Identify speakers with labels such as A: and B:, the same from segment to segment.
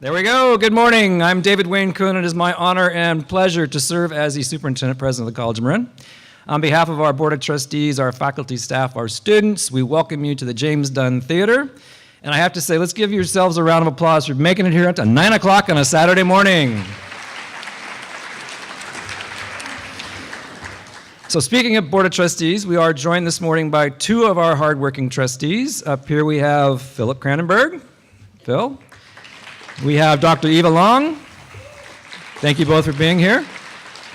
A: There we go. Good morning. I'm David Wayne Kuhn. It is my honor and pleasure to serve as the Superintendent President of the College of Marin. On behalf of our Board of Trustees, our faculty, staff, our students, we welcome you to the James Dunn Theater. And I have to say, let's give yourselves a round of applause for making it here at 9 o'clock on a Saturday morning. So speaking of Board of Trustees, we are joined this morning by two of our hardworking trustees. Up here we have Philip Cranenberg. Phil. We have Dr. Eva Long. Thank you both for being here.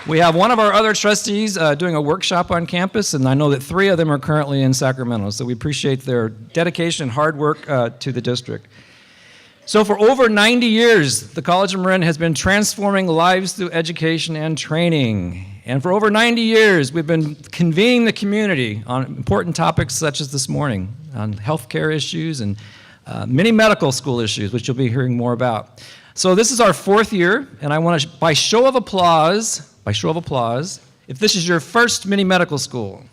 A: We have one of our other trustees doing a workshop on campus, and I know that 3 of them are currently in Sacramento, so we appreciate their dedication and hard work to the district. So for over 90 years, the College of Marin has been transforming lives through education and training. And for over 90 years, we've been convening the community on important topics such as this morning, on healthcare issues and many medical school issues, which you'll be hearing more about. So this is our 4th year, and I want to, by show of applause, if this is your first mini medical school.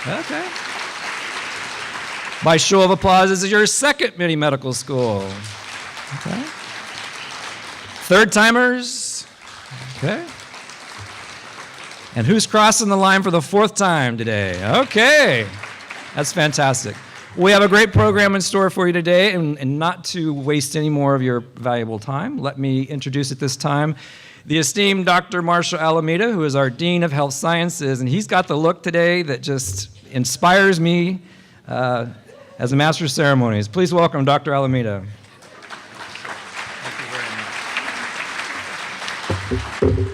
A: Okay. By show of applause, this is your second mini medical school. Okay. Third timers. Okay. And who's crossing the line for the 4th time today? Okay. That's fantastic. We have a great program in store for you today, and not to waste any more of your valuable time, let me introduce at this time the esteemed Dr. Marshall Alameda, who is our Dean of Health Sciences, and he's got the look today that just inspires me as a Master of Ceremonies. Please welcome Dr. Alameda.
B: Thank you very much.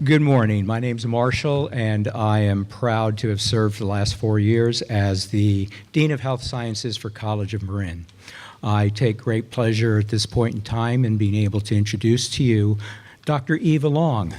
B: Good morning. My name is Marshall, and I am proud to have served the last 4 years as the Dean of Health Sciences for College of Marin. I take great pleasure at this point in time in being able to introduce to you Dr. Eva Long.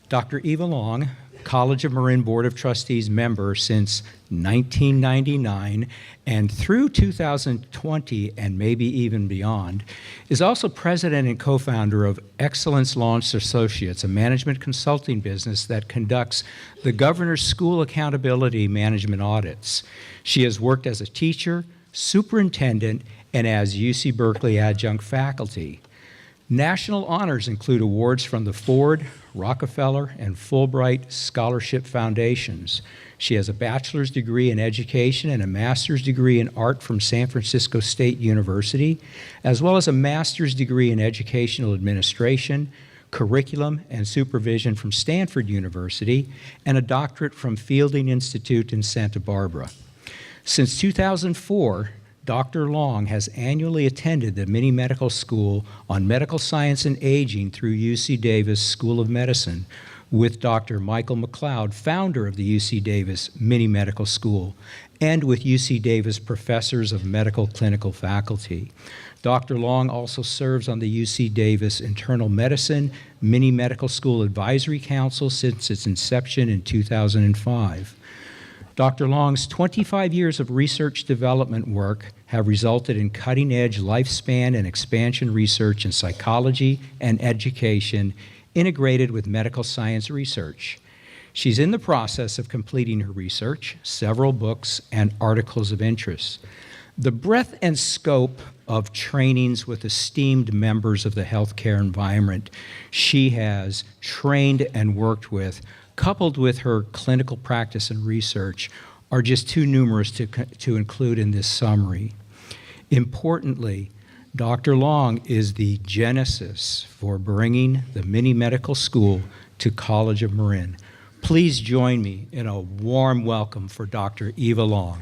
B: Dr. Eva Long, College of Marin Board of Trustees member since 1999 and through 2020 and maybe even beyond, is also president and co-founder of Excellence Launch Associates, a management consulting business that conducts the Governor's School Accountability Management audits. She has worked as a teacher, superintendent, and as UC Berkeley adjunct faculty. National honors include awards from the Ford, Rockefeller, and Fulbright Scholarship Foundations. She has a bachelor's degree in education and a master's degree in art from San Francisco State University, as well as a master's degree in educational administration, curriculum, and supervision from Stanford University, and a doctorate from Fielding Institute in Santa Barbara. Since 2004, Dr. Long has annually attended the Mini Medical School on Medical Science and Aging through UC Davis School of Medicine with Dr. Michael McLeod, founder of the UC Davis Mini Medical School, and with UC Davis professors of medical clinical faculty. Dr. Long also serves on the UC Davis Internal Medicine Mini Medical School Advisory Council since its inception in 2005. Dr. Long's 25 years of research development work have resulted in cutting-edge lifespan and expansion research in psychology and education integrated with medical science research. She's in the process of completing her research, several books, and articles of interest. The breadth and scope of trainings with esteemed members of the healthcare environment she has trained and worked with, coupled with her clinical practice and research, are just too numerous to include in this summary. Importantly, Dr. Long is the genesis for bringing the Mini Medical School to College of Marin. Please join me in a warm welcome for Dr. Eva Long.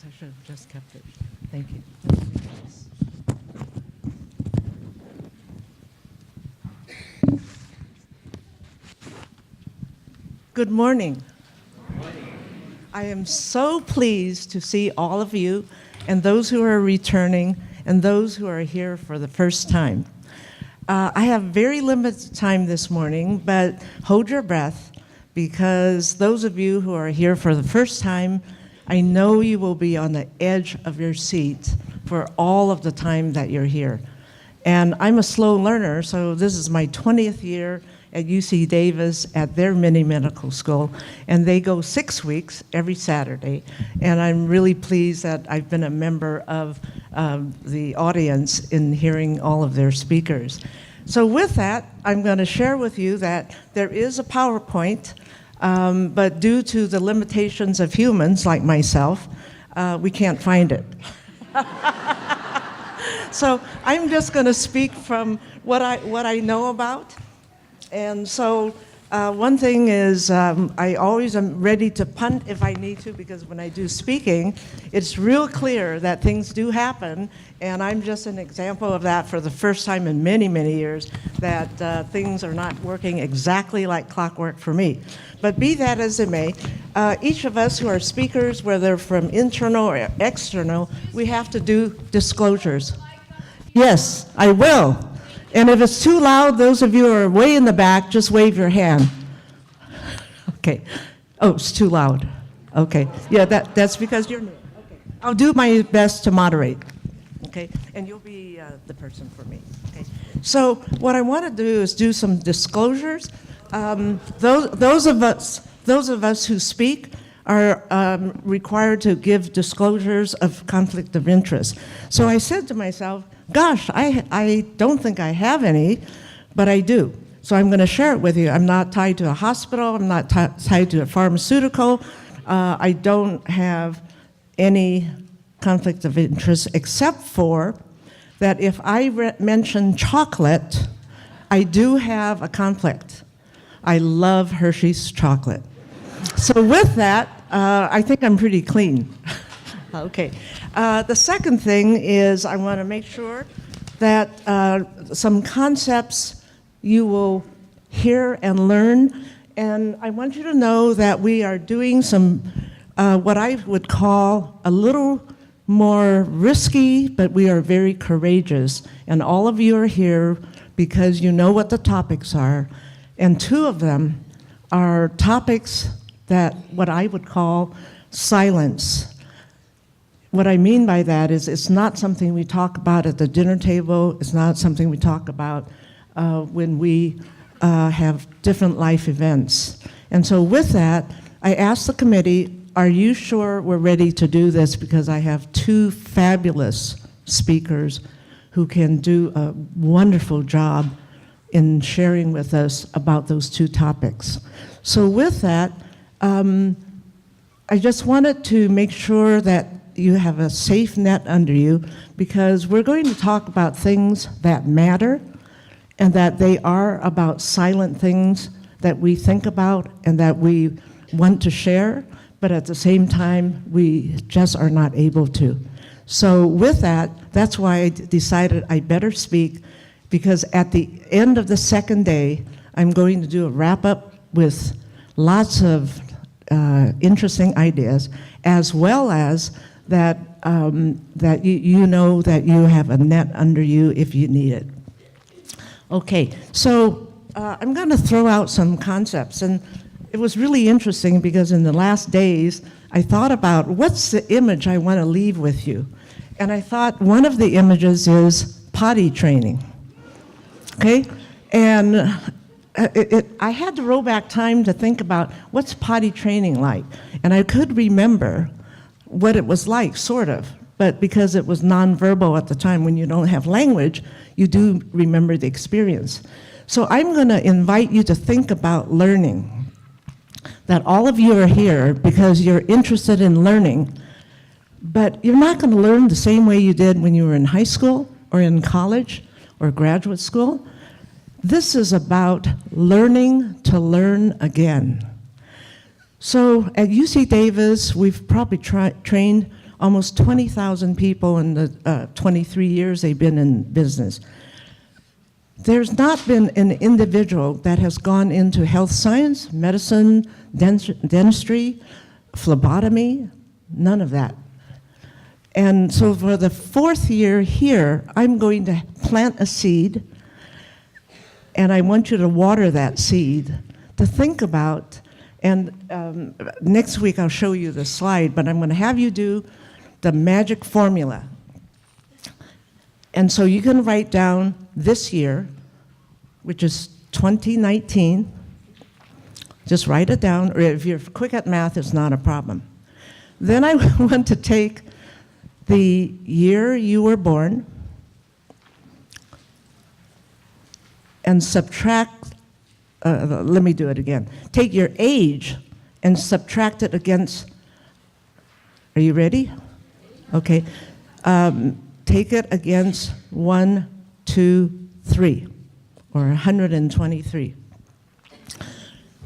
C: I should have just kept it. Thank you. Good morning. I am so pleased to see all of you and those who are returning and those who are here for the first time. I have very limited time this morning, but hold your breath, because those of you who are here for the first time, I know you will be on the edge of your seat for all of the time that you're here. And I'm a slow learner, so this is my 20th year at UC Davis at their mini medical school, and they go 6 weeks every Saturday. And I'm really pleased that I've been a member of the audience in hearing all of their speakers. So with that, I'm going to share with you that there is a PowerPoint, but due to the limitations of humans like myself, we can't find it. So I'm just going to speak from what I know about. And so one thing is I always am ready to punt if I need to, because when I do speaking, it's real clear that things do happen. And I'm just an example of that for the first time in many, many years, that things are not working exactly like clockwork for me. But be that as it may, each of us who are speakers, whether from internal or external, we have to do disclosures. Yes, I will. And if it's too loud, those of you who are way in the back, just wave your hand. Okay. Oh, it's too loud. Okay. Yeah, that's because you're new. Okay. I'll do my best to moderate. Okay. And you'll be the person for me. Okay. So what I want to do is do some disclosures. Those of us who speak are required to give disclosures of conflict of interest. So I said to myself, gosh, I don't think I have any, but I do. So I'm going to share it with you. I'm not tied to a hospital. I'm not tied to a pharmaceutical. I don't have any conflict of interest except for that if I mention chocolate, I do have a conflict. I love Hershey's chocolate. So with that, I think I'm pretty clean. Okay. The second thing is I want to make sure that some concepts you will hear and learn. And I want you to know that we are doing some, what I would call a little more risky, but we are very courageous. And all of you are here because you know what the topics are. And two of them are topics that what I would call silence. What I mean by that is it's not something we talk about at the dinner table. It's not something we talk about when we have different life events. And so with that, I asked the committee, are you sure we're ready to do this? Because I have two fabulous speakers who can do a wonderful job in sharing with us about those two topics. So with that, I just wanted to make sure that you have a safe net under you, because we're going to talk about things that matter and that they are about silent things that we think about and that we want to share, but at the same time, we just are not able to. So with that, that's why I decided I better speak, because at the end of the second day, I'm going to do a wrap-up with lots of interesting ideas, as well as that you know that you have a net under you if you need it. Okay, so I'm going to throw out some concepts, and it was really interesting because in the last days I thought about what's the image I want to leave with you, and I thought one of the images is potty training. Okay, and I had to roll back time to think about what's potty training like, and I could remember what it was like, sort of, but because it was nonverbal at the time, when you don't have language, you do remember the experience. So I'm going to invite you to think about learning, that all of you are here because you're interested in learning, but you're not going to learn the same way you did when you were in high school or in college or graduate school. This is about learning to learn again. So at UC Davis, we've probably trained almost 20,000 people in the 23 years they've been in business. There's not been an individual that has gone into health science, medicine, dentistry, phlebotomy, none of that. And so for the fourth year here, I'm going to plant a seed, and I want you to water that seed to think about. And next week I'll show you the slide, but I'm going to have you do the magic formula. And so you can write down this year, which is 2019. Just write it down, or if you're quick at math, it's not a problem. Then I want to take the year you were born and subtract, let me do it again. Take your age and subtract it against, are you ready? Okay. Take it against 1, 2, 3, or 123.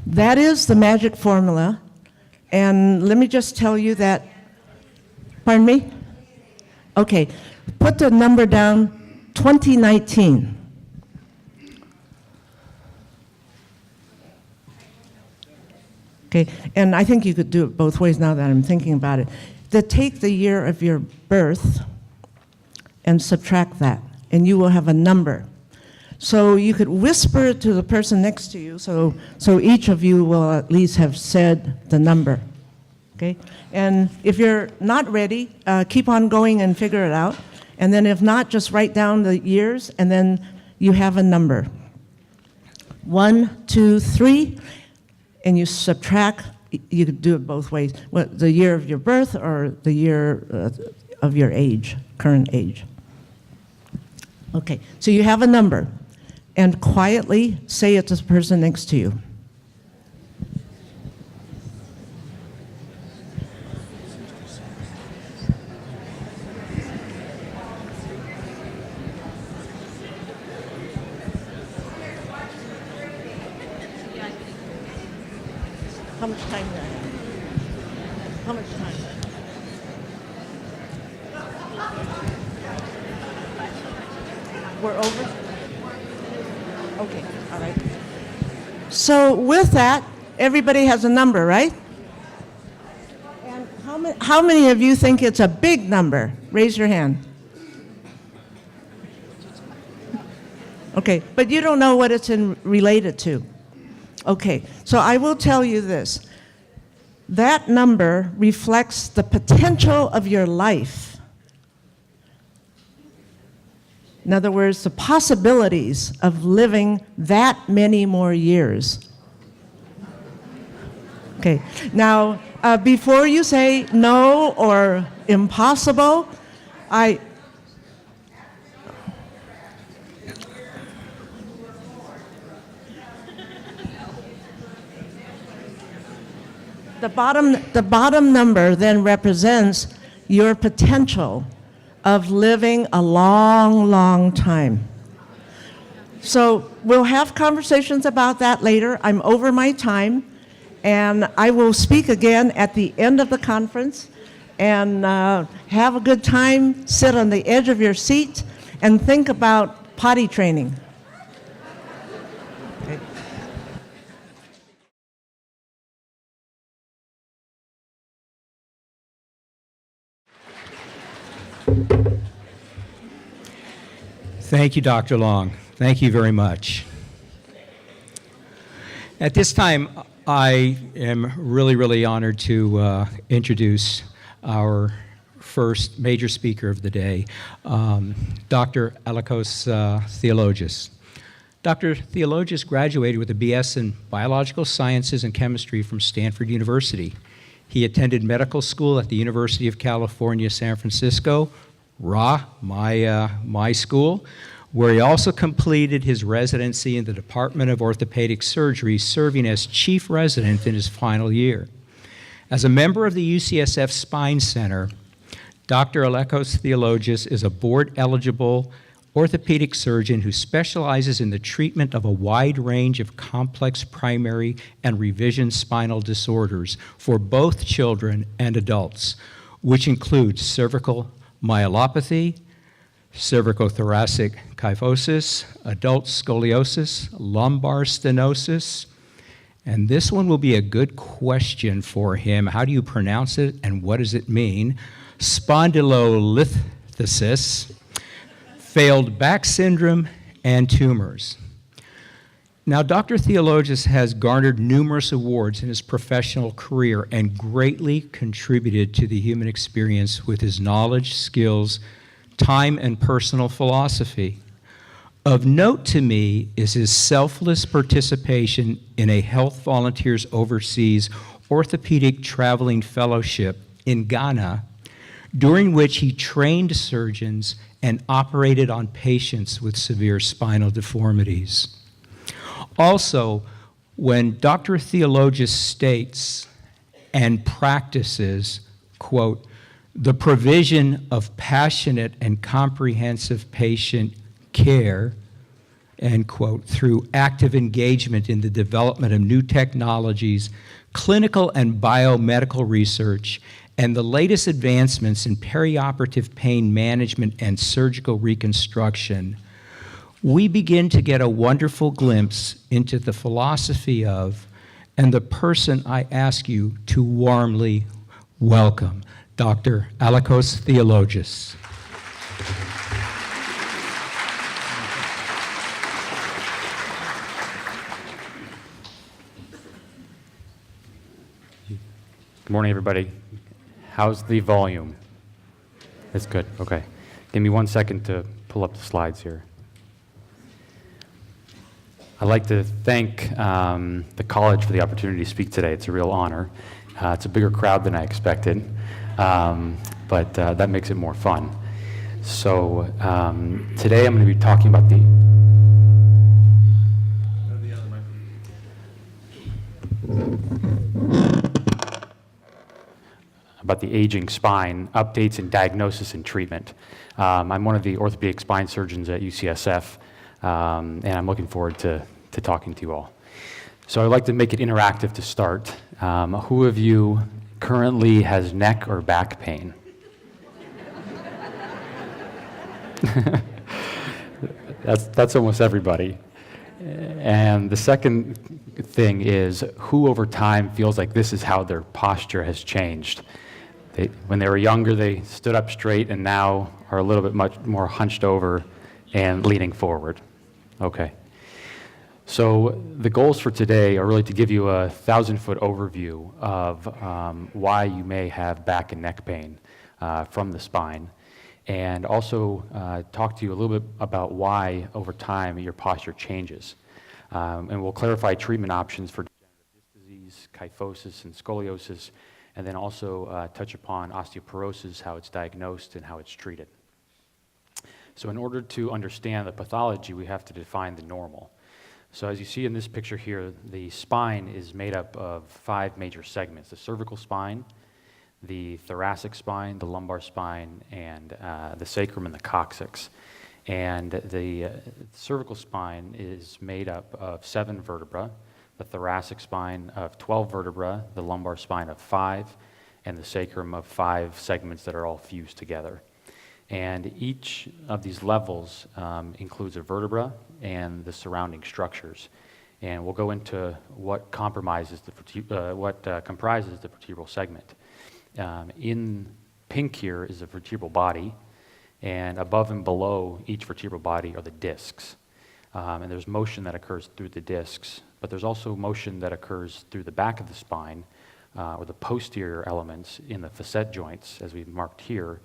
C: That is the magic formula, and let me just tell you that, pardon me? Okay, put the number down, 2019. Okay, and I think you could do it both ways now that I'm thinking about it. Take the year of your birth and subtract that, and you will have a number. So you could whisper it to the person next to you, so each of you will at least have said the number, okay? And if you're not ready, keep on going and figure it out. And then if not, just write down the years, and then you have a number. 1, 2, 3, and you subtract. You could do it both ways. The year of your birth or the year of your age, current age. Okay, so you have a number. And quietly say it to the person next to you. How much time do I have? How much time? We're over? Okay, all right. So with that, everybody has a number, right? And how many of you think it's a big number? Raise your hand. Okay, but you don't know what it's related to. Okay, so I will tell you this. That number reflects the potential of your life. In other words, the possibilities of living that many more years. Okay, now before you say no or impossible, the bottom number then represents your potential of living a long, long time. So we'll have conversations about that later. I'm over my time, and I will speak again at the end of the conference. And have a good time, sit on the edge of your seat, and think about potty training. Okay.
B: Thank you, Dr. Long. Thank you very much. At this time, I am really, really honored to introduce our first major speaker of the day, Dr. Alekos Theologis. Dr. Theologis graduated with a BS in Biological Sciences and Chemistry from Stanford University. He attended medical school at the University of California, San Francisco, my school, where he also completed his residency in the Department of Orthopedic Surgery, serving as chief resident in his final year. As a member of the UCSF Spine Center, Dr. Alekos Theologis is a board-eligible orthopedic surgeon who specializes in the treatment of a wide range of complex primary and revision spinal disorders for both children and adults, which include cervical myelopathy, cervicothoracic kyphosis, adult scoliosis, lumbar stenosis, and this one will be a good question for him. How do you pronounce it and what does it mean? Spondylolisthesis, failed back syndrome, and tumors. Now, Dr. Theologis has garnered numerous awards in his professional career and greatly contributed to the human experience with his knowledge, skills, time and personal philosophy. Of note to me is his selfless participation in a Health Volunteers Overseas Orthopedic Traveling Fellowship in Ghana, during which he trained surgeons and operated on patients with severe spinal deformities. Also, when Dr. Theologus states and practices, quote, the provision of passionate and comprehensive patient care, end quote, through active engagement in the development of new technologies, clinical and biomedical research, and the latest advancements in perioperative pain management and surgical reconstruction, we begin to get a wonderful glimpse into the philosophy of and the person I ask you to warmly welcome, Dr. Alekos Theologus.
D: Good morning, everybody. How's the volume? It's good, okay. Give me 1 second to pull up the slides here. I'd like to thank the college for the opportunity to speak today. It's a real honor. It's a bigger crowd than I expected, but that makes it more fun. So today I'm going to be talking about the aging spine, updates in diagnosis and treatment. I'm one of the orthopedic spine surgeons at UCSF, and I'm looking forward to talking to you all. So I'd like to make it interactive to start. Who of you currently has neck or back pain? That's almost everybody. And the second thing is, who over time feels like this is how their posture has changed? When they were younger, they stood up straight and now are a little bit much more hunched over and leaning forward. Okay. So the goals for today are really to give you a 1,000-foot overview of why you may have back and neck pain from the spine, and also talk to you a little bit about why over time your posture changes. And we'll clarify treatment options for degenerative disc disease, kyphosis, and scoliosis, and then also touch upon osteoporosis, how it's diagnosed and how it's treated. So in order to understand the pathology, we have to define the normal. So as you see in this picture here, the spine is made up of 5 major segments: the cervical spine, the thoracic spine, the lumbar spine, and the sacrum and the coccyx. And the cervical spine is made up of 7 vertebrae, the thoracic spine of 12 vertebrae, the lumbar spine of 5, and the sacrum of 5 segments that are all fused together. And each of these levels includes a vertebra and the surrounding structures. And we'll go into what comprises the vertebral segment. In pink here is the vertebral body, and above and below each vertebral body are the discs. And there's motion that occurs through the discs, but there's also motion that occurs through the back of the spine, or the posterior elements in the facet joints, as we've marked here.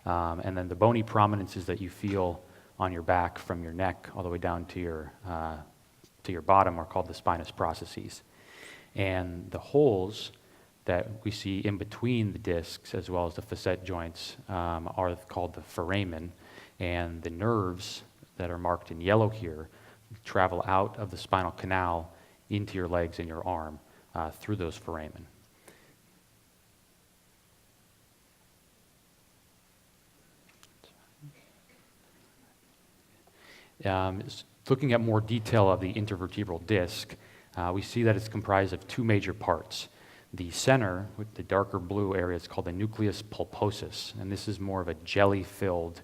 D: And then the bony prominences that you feel on your back from your neck all the way down to your bottom are called the spinous processes. And the holes that we see in between the discs as well as the facet joints are called the foramen, and the nerves that are marked in yellow here travel out of the spinal canal into your legs and your arm through those foramen. Looking at more detail of the intervertebral disc, we see that it's comprised of 2 major parts. The center, with the darker blue area, is called the nucleus pulposus, and this is more of a jelly-filled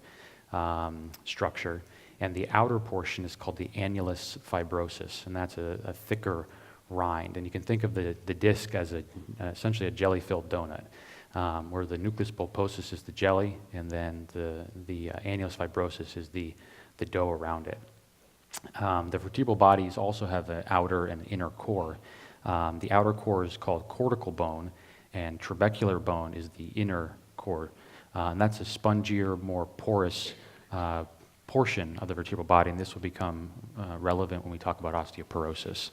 D: structure. And the outer portion is called the annulus fibrosus, and that's a thicker rind. And you can think of the disc as essentially a jelly-filled donut, where the nucleus pulposus is the jelly, and then the annulus fibrosus is the dough around it. The vertebral bodies also have an outer and inner core. The outer core is called cortical bone, and trabecular bone is the inner core And that's a spongier, more porous portion of the vertebral body, and this will become relevant when we talk about osteoporosis.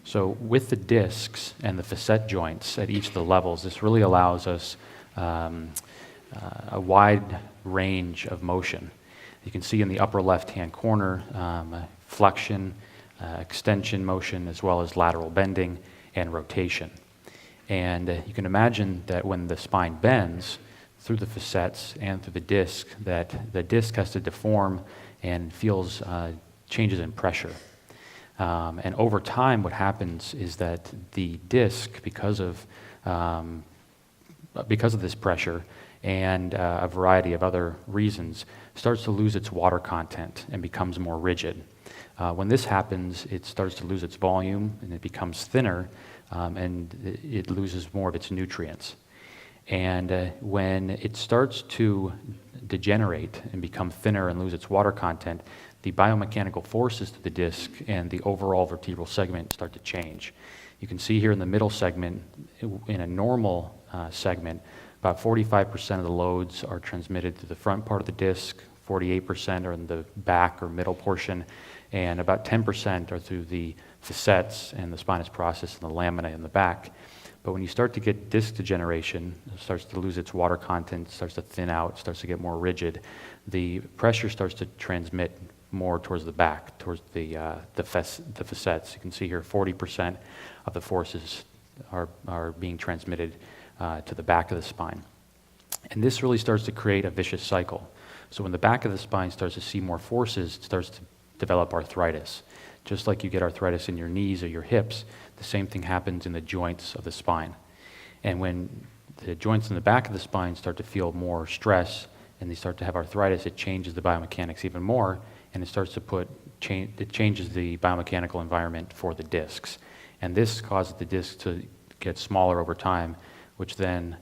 D: So with the discs and the facet joints at each of the levels, this really allows us a wide range of motion. You can see in the upper left-hand corner flexion, extension motion, as well as lateral bending and rotation. And you can imagine that when the spine bends through the facets and through the disc, that the disc has to deform and feels changes in pressure. And over time, what happens is that the disc, because of this pressure and a variety of other reasons, starts to lose its water content and becomes more rigid. When this happens, it starts to lose its volume and it becomes thinner, and it loses more of its nutrients. And when it starts to degenerate and become thinner and lose its water content, the biomechanical forces to the disc and the overall vertebral segment start to change. You can see here in the middle segment, in a normal segment, about 45% of the loads are transmitted to the front part of the disc, 48% are in the back or middle portion, and about 10% are through the facets and the spinous process and the lamina in the back. But when you start to get disc degeneration, it starts to lose its water content, starts to thin out, starts to get more rigid, the pressure starts to transmit more towards the back, towards the facets. You can see here 40% of the forces are being transmitted to the back of the spine. And this really starts to create a vicious cycle. So when the back of the spine starts to see more forces, it starts to develop arthritis. Just like you get arthritis in your knees or your hips, the same thing happens in the joints of the spine. And when the joints in the back of the spine start to feel more stress and they start to have arthritis, it changes the biomechanics even more, and it starts to it changes the biomechanical environment for the discs. And this causes the discs to get smaller over time, which then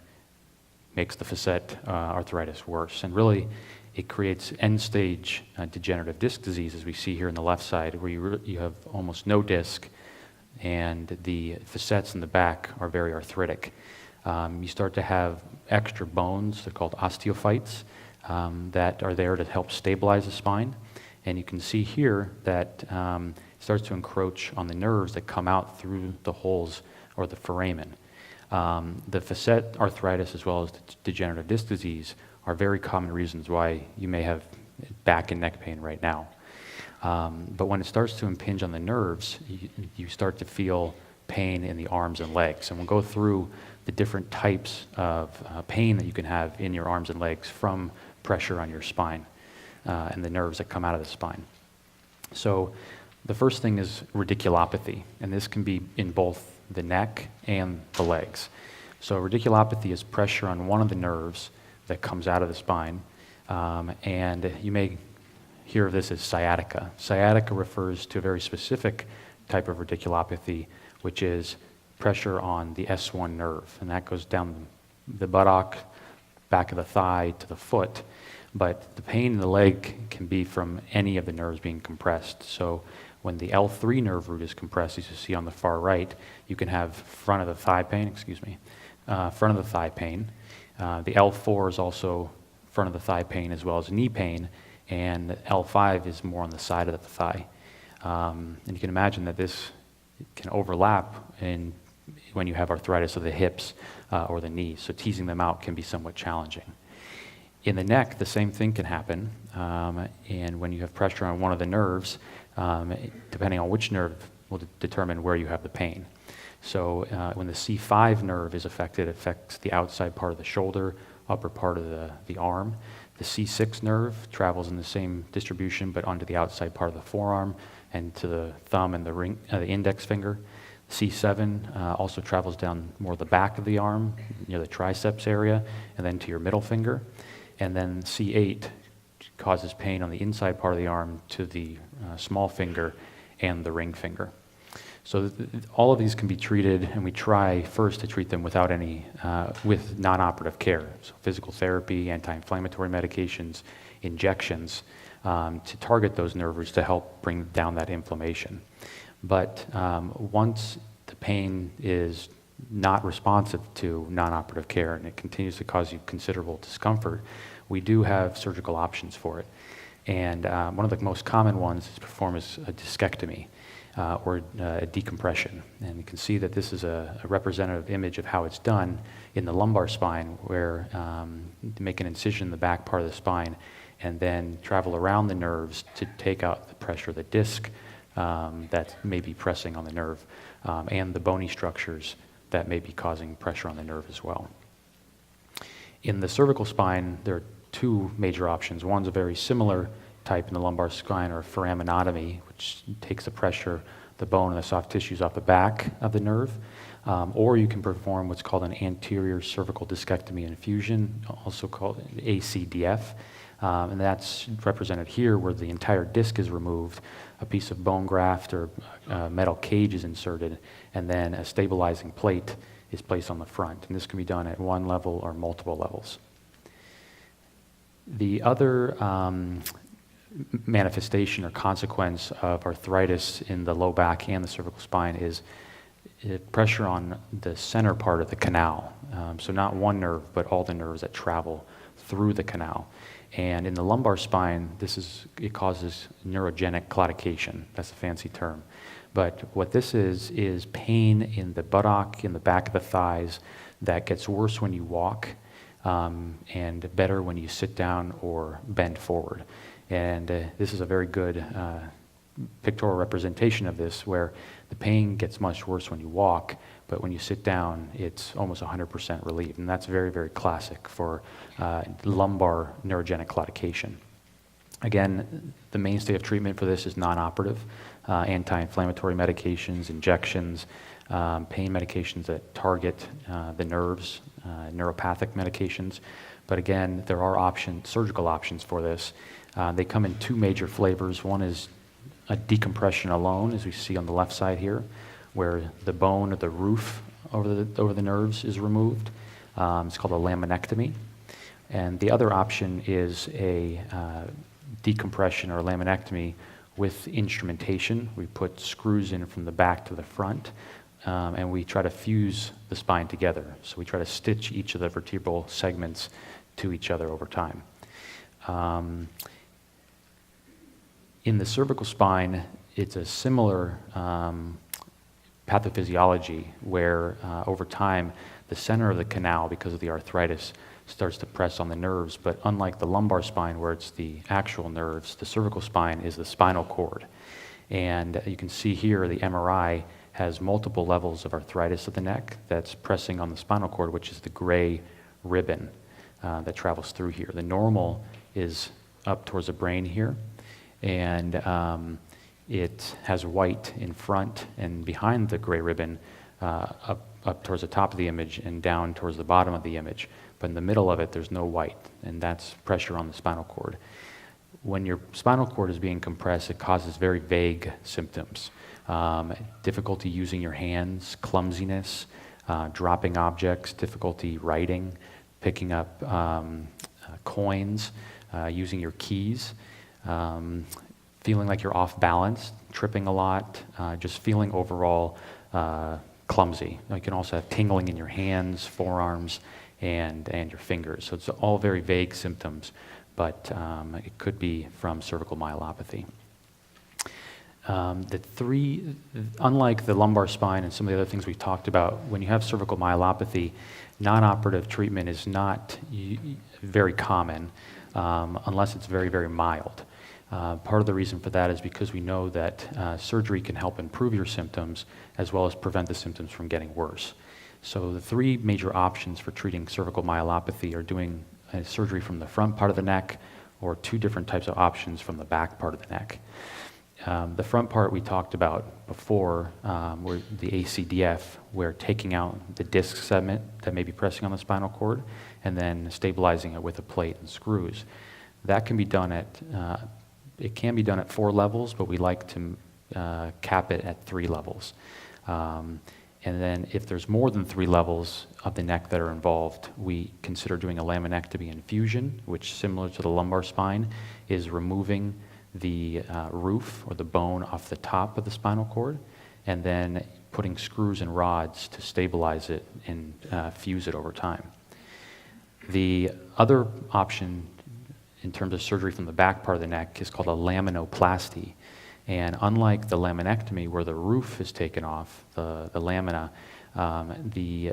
D: makes the facet arthritis worse. And really, it creates end-stage degenerative disc disease, as we see here on the left side, where you have almost no disc, and the facets in the back are very arthritic. You start to have extra bones, they're called osteophytes, that are there to help stabilize the spine. And you can see here that it starts to encroach on the nerves that come out through the holes or the foramen. The facet arthritis as well as the degenerative disc disease are very common reasons why you may have back and neck pain right now. But when it starts to impinge on the nerves, you start to feel pain in the arms and legs. And we'll go through the different types of pain that you can have in your arms and legs from pressure on your spine and the nerves that come out of the spine. So the first thing is radiculopathy, and this can be in both the neck and the legs. So radiculopathy is pressure on one of the nerves that comes out of the spine, and you may hear of this as sciatica. Sciatica refers to a very specific type of radiculopathy, which is pressure on the S1 nerve, and that goes down the buttock, back of the thigh to the foot. But the pain in the leg can be from any of the nerves being compressed. So when the L3 nerve root is compressed, as you see on the far right, you can have front of the thigh pain, front of the thigh pain. The L4 is also front of the thigh pain as well as knee pain, and L5 is more on the side of the thigh. And you can imagine that this can overlap when you have arthritis of the hips or the knees, so teasing them out can be somewhat challenging. In the neck, the same thing can happen, and when you have pressure on one of the nerves, depending on which nerve will determine where you have the pain. So when the C5 nerve is affected, it affects the outside part of the shoulder, upper part of the arm. The C6 nerve travels in the same distribution, but onto the outside part of the forearm and to the thumb and the index finger. C7 also travels down more the back of the arm, near the triceps area, and then to your middle finger. And then C8 causes pain on the inside part of the arm to the small finger and the ring finger. So all of these can be treated, and we try first to treat them without with non-operative care. So physical therapy, anti-inflammatory medications, injections to target those nerve roots to help bring down that inflammation. But once the pain is not responsive to non-operative care and it continues to cause you considerable discomfort, we do have surgical options for it. And one of the most common ones is performed as a discectomy or a decompression. And you can see that this is a representative image of how it's done in the lumbar spine, where you make an incision in the back part of the spine and then travel around the nerves to take out the pressure of the disc that may be pressing on the nerve and the bony structures that may be causing pressure on the nerve as well. In the cervical spine, there are two major options. One's a very similar type in the lumbar spine, or foraminotomy, which takes the pressure, the bone and the soft tissues off the back of the nerve. Or you can perform what's called an anterior cervical discectomy and infusion, also called ACDF. And that's represented here where the entire disc is removed, a piece of bone graft or metal cage is inserted, and then a stabilizing plate is placed on the front. And this can be done at one level or multiple levels. The other manifestation or consequence of arthritis in the low back and the cervical spine is pressure on the center part of the canal. So not one nerve, but all the nerves that travel through the canal. And in the lumbar spine, it causes neurogenic claudication. That's a fancy term. But what this is pain in the buttock, in the back of the thighs, that gets worse when you walk and better when you sit down or bend forward. And this is a very good pictorial representation of this, where the pain gets much worse when you walk, but when you sit down, it's almost 100% relieved. And that's very, very classic for lumbar neurogenic claudication. Again, the mainstay of treatment for this is non-operative, anti-inflammatory medications, injections, pain medications that target the nerves, neuropathic medications. But again, there are surgical options for this. They come in two major flavors. One is a decompression alone, as we see on the left side here, where the bone or the roof over the nerves is removed. It's called a laminectomy. And the other option is a decompression or laminectomy with instrumentation. We put screws in from the back to the front, and we try to fuse the spine together. So we try to stitch each of the vertebral segments to each other over time. In the cervical spine, it's a similar pathophysiology where over time the center of the canal, because of the arthritis, starts to press on the nerves. But unlike the lumbar spine where it's the actual nerves, the cervical spine is the spinal cord. And you can see here the MRI has multiple levels of arthritis of the neck that's pressing on the spinal cord, which is the gray ribbon that travels through here. The normal is up towards the brain here. And it has white in front and behind the gray ribbon up towards the top of the image and down towards the bottom of the image. But in the middle of it, there's no white, and that's pressure on the spinal cord. When your spinal cord is being compressed, it causes very vague symptoms. Difficulty using your hands, clumsiness, dropping objects, difficulty writing, picking up coins, using your keys. Feeling like you're off balance, tripping a lot, just feeling overall clumsy. You can also have tingling in your hands, forearms, and your fingers. So it's all very vague symptoms, but it could be from cervical myelopathy. Unlike the lumbar spine and some of the other things we talked about, when you have cervical myelopathy, non-operative treatment is not very common unless it's very, very mild. Part of the reason for that is because we know that surgery can help improve your symptoms as well as prevent the symptoms from getting worse. So the three major options for treating cervical myelopathy are doing surgery from the front part of the neck or two different types of options from the back part of the neck. The front part we talked about before, where the ACDF, where taking out the disc segment that may be pressing on the spinal cord and then stabilizing it with a plate and screws. That can be done it can be done at 4 levels, but we like to cap it at 3 levels. And then if there's more than 3 levels of the neck that are involved, we consider doing a laminectomy infusion, which, similar to the lumbar spine, is removing the roof or the bone off the top of the spinal cord and then putting screws and rods to stabilize it and fuse it over time. The other option in terms of surgery from the back part of the neck is called a laminoplasty. And unlike the laminectomy, where the roof is taken off, the lamina, the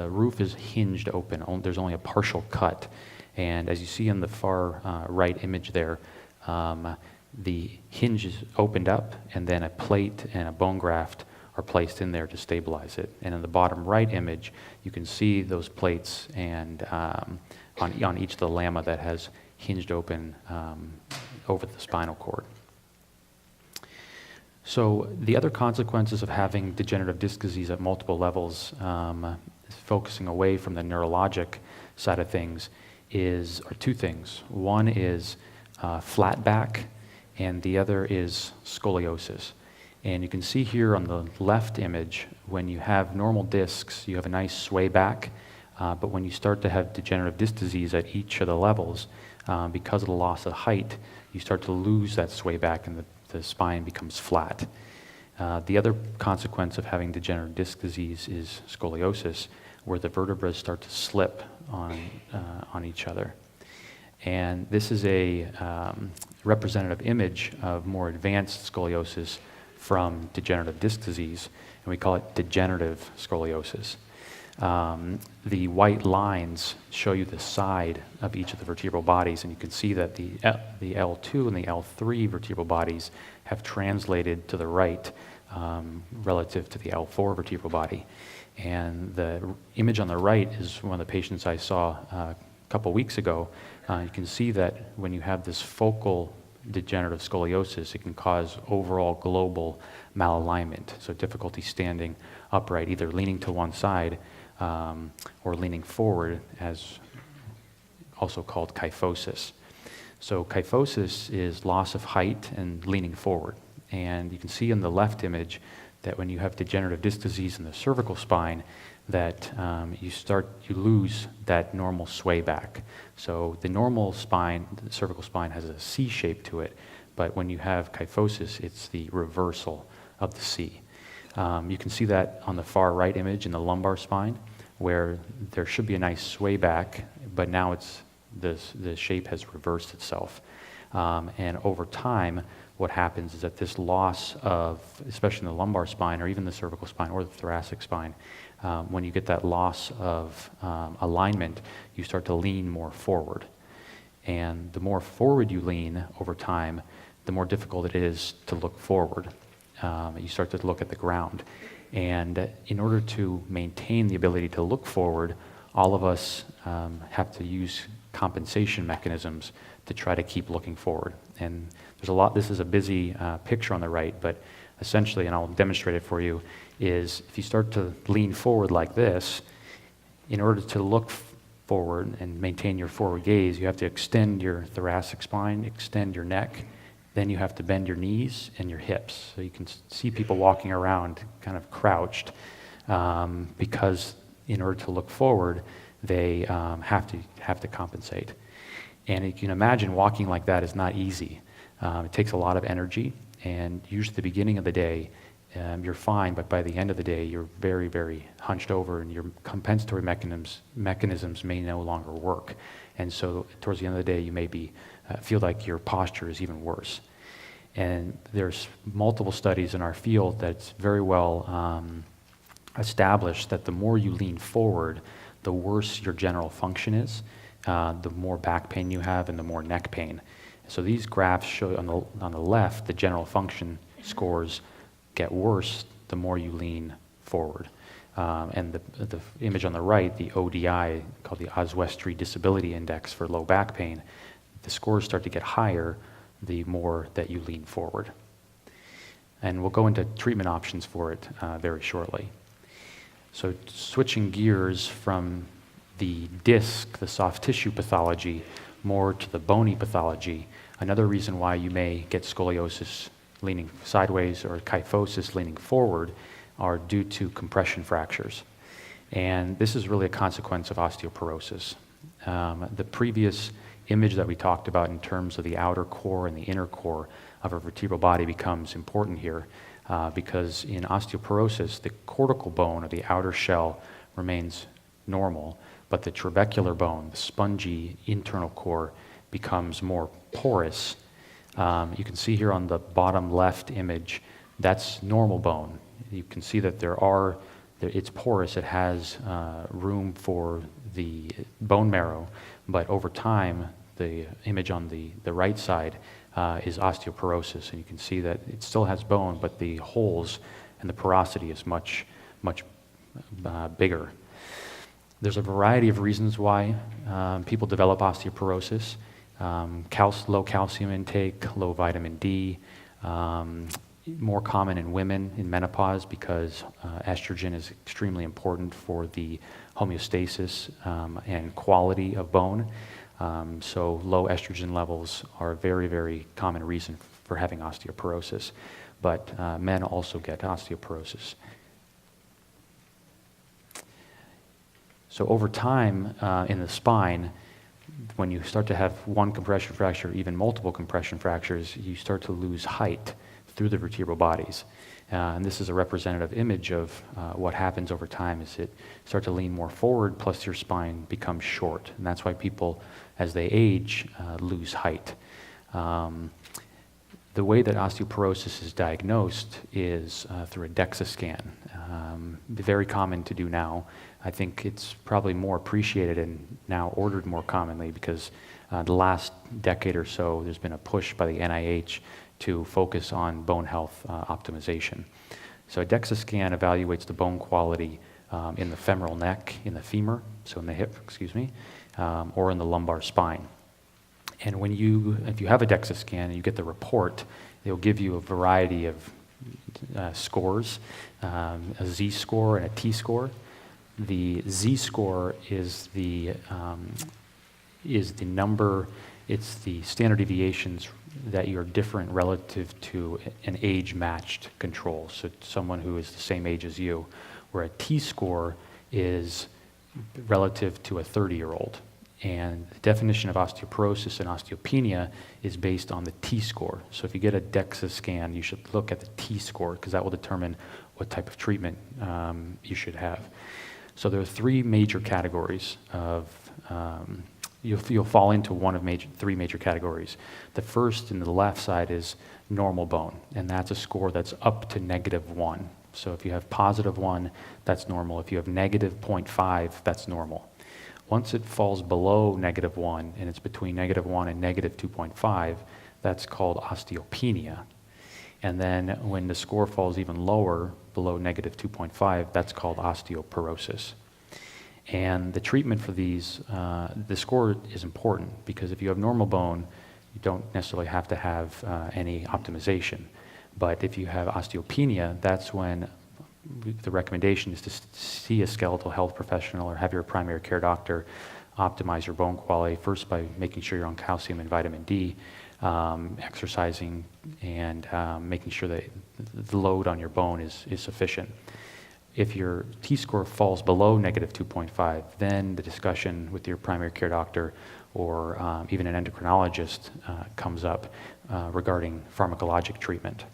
D: roof is hinged open. There's only a partial cut. And as you see in the far right image there, the hinge is opened up, and then a plate and a bone graft are placed in there to stabilize it. And in the bottom right image, you can see those plates and on each of the lamina that has hinged open over the spinal cord. So the other consequences of having degenerative disc disease at multiple levels, focusing away from the neurologic side of things, are two things. One is flat back, and the other is scoliosis. And you can see here on the left image, when you have normal discs, you have a nice sway back, but when you start to have degenerative disc disease at each of the levels, because of the loss of height, you start to lose that sway back and the spine becomes flat. The other consequence of having degenerative disc disease is scoliosis, where the vertebrae start to slip on each other. And this is a representative image of more advanced scoliosis from degenerative disc disease, and we call it degenerative scoliosis. The white lines show you the side of each of the vertebral bodies, and you can see that the L2 and the L3 vertebral bodies have translated to the right relative to the L4 vertebral body. And the image on the right is one of the patients I saw a couple weeks ago. You can see that when you have this focal degenerative scoliosis, it can cause overall global malalignment, so difficulty standing upright, either leaning to one side or leaning forward, as also called kyphosis. So kyphosis is loss of height and leaning forward. And you can see in the left image that when you have degenerative disc disease in the cervical spine, that you lose that normal sway back. So the normal spine, the cervical spine, has a C shape to it, but when you have kyphosis, it's the reversal of the C. You can see that on the far right image in the lumbar spine, where there should be a nice sway back, but now the shape has reversed itself. And over time, what happens is that this loss of, especially in the lumbar spine, or even the cervical spine or the thoracic spine, when you get that loss of alignment, you start to lean more forward. And the more forward you lean over time, the more difficult it is to look forward. You start to look at the ground. And in order to maintain the ability to look forward, all of us have to use compensation mechanisms to try to keep looking forward. And there's a lot, this is a busy picture on the right, but essentially, and I'll demonstrate it for you, is if you start to lean forward like this, in order to look forward and maintain your forward gaze, you have to extend your thoracic spine, extend your neck, then you have to bend your knees and your hips. So you can see people walking around kind of crouched because in order to look forward, they have to compensate. And you can imagine walking like that is not easy. It takes a lot of energy, and usually at the beginning of the day, you're fine, but by the end of the day, you're very, very hunched over, and your compensatory mechanisms may no longer work. And so towards the end of the day, you may feel like your posture is even worse. And there's multiple studies in our field that's very well established that the more you lean forward, the worse your general function is, the more back pain you have, and the more neck pain. So these graphs show on the left, the general function scores get worse the more you lean forward. And the image on the right, the ODI, called the Oswestry Disability Index for low back pain, the scores start to get higher the more that you lean forward. And we'll go into treatment options for it very shortly. So switching gears from the disc, the soft tissue pathology, more to the bony pathology, another reason why you may get scoliosis leaning sideways or kyphosis leaning forward are due to compression fractures. And this is really a consequence of osteoporosis. The previous image that we talked about in terms of the outer core and the inner core of a vertebral body becomes important here. because in osteoporosis, the cortical bone, or the outer shell, remains normal, but the trabecular bone, the spongy internal core, becomes more porous. You can see here on the bottom left image, that's normal bone. You can see that it's porous, it has room for the bone marrow, but over time, the image on the right side is osteoporosis, and you can see that it still has bone, but the holes and the porosity is much bigger. There's a variety of reasons why people develop osteoporosis. Low calcium intake, low vitamin D, more common in women in menopause because estrogen is extremely important for the homeostasis and quality of bone. So low estrogen levels are a very, very common reason for having osteoporosis. But men also get osteoporosis. So over time in the spine, when you start to have one compression fracture, even multiple compression fractures, you start to lose height through the vertebral bodies. And this is a representative image of what happens over time is it start to lean more forward, plus your spine becomes short. And that's why people, as they age, lose height. The way that osteoporosis is diagnosed is through a DEXA scan. Very common to do now. I think it's probably more appreciated and now ordered more commonly because the last decade or so there's been a push by the NIH to focus on bone health optimization. So a DEXA scan evaluates the bone quality in the femoral neck, in the femur, so in the hip, or in the lumbar spine. And if you have a DEXA scan and you get the report, they'll give you a variety of scores, a Z-score and a T-score. The Z-score is the number, it's the standard deviations that you're different relative to an age-matched control, so someone who is the same age as you, where a T-score is relative to a 30-year-old. And the definition of osteoporosis and osteopenia is based on the T-score. So if you get a DEXA scan, you should look at the T-score because that will determine what type of treatment you should have. So there are three major categories of, you'll fall into one of three major categories. The first in the left side is normal bone, and that's a score that's up to -1. So if you have +1, that's normal. If you have -0.5, that's normal. Once it falls below -1, and it's between -1 and -2.5, that's called osteopenia. And then when the score falls even lower, below -2.5, that's called osteoporosis. And the treatment for these, the score is important because if you have normal bone, you don't necessarily have to have any optimization. But if you have osteopenia, that's when the recommendation is to see a skeletal health professional or have your primary care doctor optimize your bone quality, first by making sure you're on calcium and vitamin D, exercising, and making sure that the load on your bone is sufficient. If your T-score falls below -2.5, then the discussion with your primary care doctor or even an endocrinologist comes up regarding pharmacologic treatment.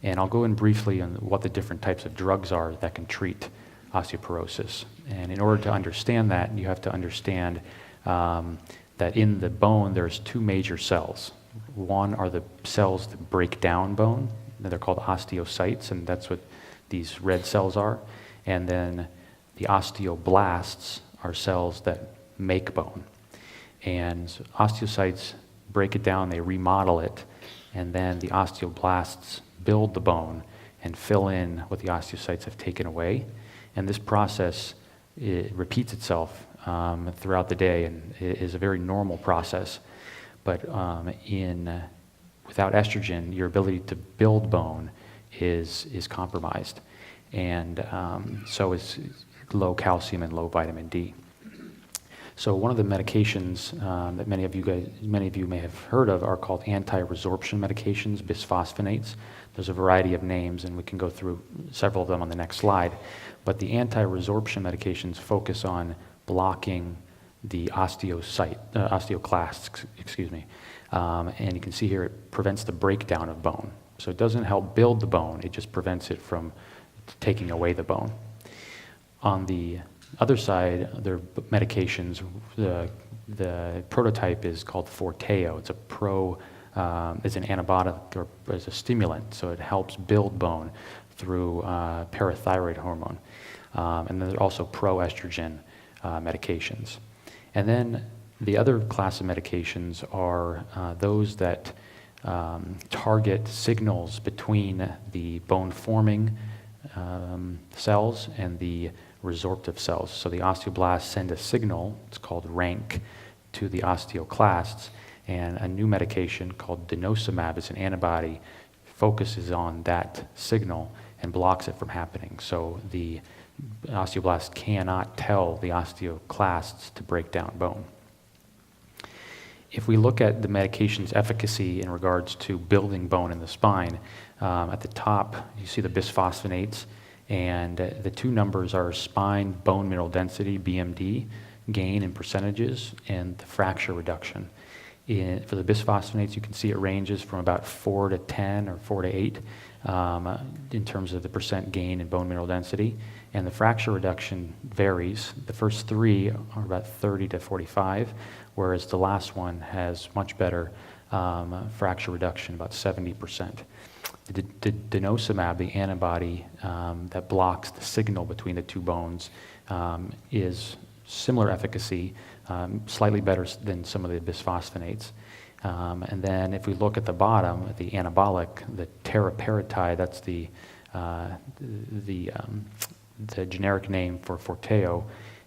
D: And I'll go in briefly on what the different types of drugs are that can treat osteoporosis. And in order to understand that, you have to understand that in the bone there's two major cells. One are the cells that break down bone, they're called osteocytes, and that's what these red cells are. And then the osteoblasts are cells that make bone. And osteocytes break it down, they remodel it, and then the osteoblasts build the bone and fill in what the osteocytes have taken away. And this process, it repeats itself throughout the day and it is a very normal process. But without estrogen, your ability to build bone is compromised. And so is low calcium and low vitamin D. So one of the medications that many of you may have heard of are called anti-resorption medications, bisphosphonates. There's a variety of names, and we can go through several of them on the next slide. But the anti-resorption medications focus on blocking the osteoclasts, and you can see here it prevents the breakdown of bone. So it doesn't help build the bone, it just prevents it from taking away the bone. On the other side, there are medications. The prototype is called Forteo. It's it's an antibiotic or as a stimulant, so it helps build bone through parathyroid hormone. And then there are also proestrogen medications. And then the other class of medications are those that target signals between the bone-forming cells and the resorptive cells. So the osteoblasts send a signal, it's called rank, to the osteoclasts, and a new medication called denosumab is an antibody, focuses on that signal and blocks it from happening. So the osteoblasts cannot tell the osteoclasts to break down bone. If we look at the medication's efficacy in regards to building bone in the spine, at the top you see the bisphosphonates, and the two numbers are spine bone mineral density, BMD, gain in percentages, and the fracture reduction. For the bisphosphonates, you can see it ranges from about 4 to 10 or 4 to 8 in terms of the percent gain in bone mineral density. And the fracture reduction varies. The first three are about 30 to 45, whereas the last one has much better fracture reduction, about 70%. The denosumab, the antibody that blocks the signal between the two bones, is similar efficacy, slightly better than some of the bisphosphonates. And then if we look at the bottom, the anabolic, the teriparatide, that's the generic name for Forteo,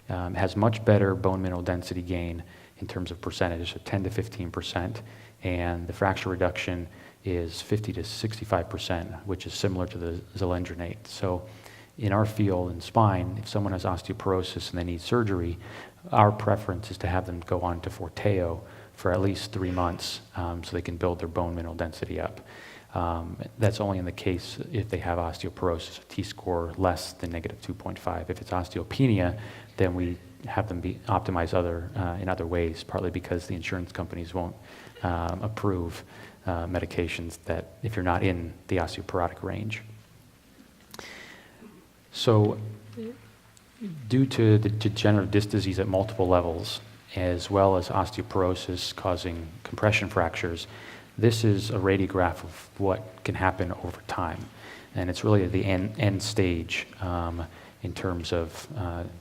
D: has much better bone mineral density gain in terms of percentage, so 10 to 15%, and the fracture reduction is 50 to 65%, which is similar to the zolendronate. So in our field in spine, if someone has osteoporosis and they need surgery, our preference is to have them go on to Forteo for at least 3 months so they can build their bone mineral density up. That's only in the case if they have osteoporosis, a T-score less than negative 2.5. If it's osteopenia, then we have them be optimized in other ways, partly because the insurance companies won't approve medications that if you're not in the osteoporotic range. So due to the degenerative disc disease at multiple levels, as well as osteoporosis causing compression fractures, this is a radiograph of what can happen over time. And it's really the end stage in terms of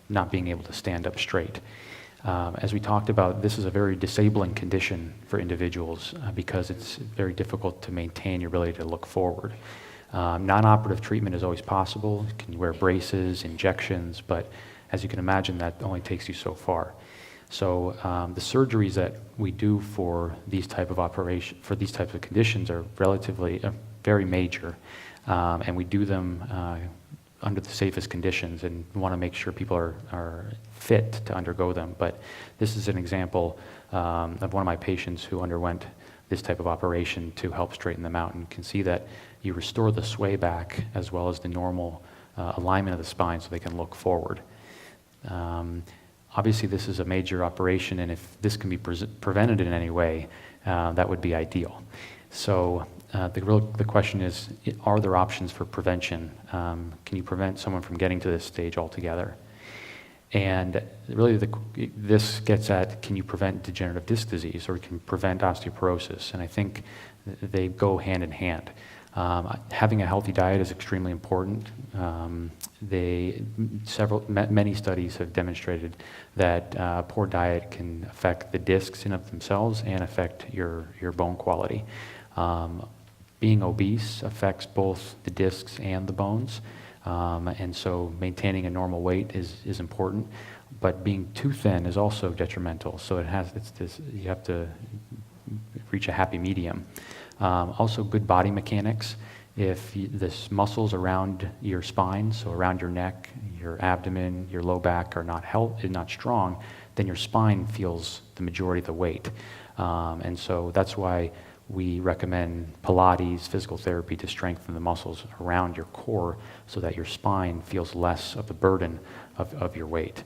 D: not being able to stand up straight. As we talked about, this is a very disabling condition for individuals because it's very difficult to maintain your ability to look forward. Non-operative treatment is always possible. You can wear braces, injections, but as you can imagine, that only takes you so far. So the surgeries that we do for these types of conditions are relatively very major, and we do them under the safest conditions, and we want to make sure people are fit to undergo them. But this is an example of one of my patients who underwent this type of operation to help straighten them out, and you can see that you restore the sway back as well as the normal alignment of the spine so they can look forward. Obviously, this is a major operation, and if this can be prevented in any way, that would be ideal. So the question is, are there options for prevention? Can you prevent someone from getting to this stage altogether? And really, this gets at, can you prevent degenerative disc disease, or can you prevent osteoporosis? And I think they go hand in hand. Having a healthy diet is extremely important. Many studies have demonstrated that a poor diet can affect the discs in of themselves and affect your bone quality. Being obese affects both the discs and the bones, and so maintaining a normal weight is important. But being too thin is also detrimental. So you have to reach a happy medium. Also, good body mechanics. If the muscles around your spine, so around your neck, your abdomen, your low back are not strong, then your spine feels the majority of the weight. And so that's why we recommend Pilates, physical therapy, to strengthen the muscles around your core so that your spine feels less of the burden of your weight.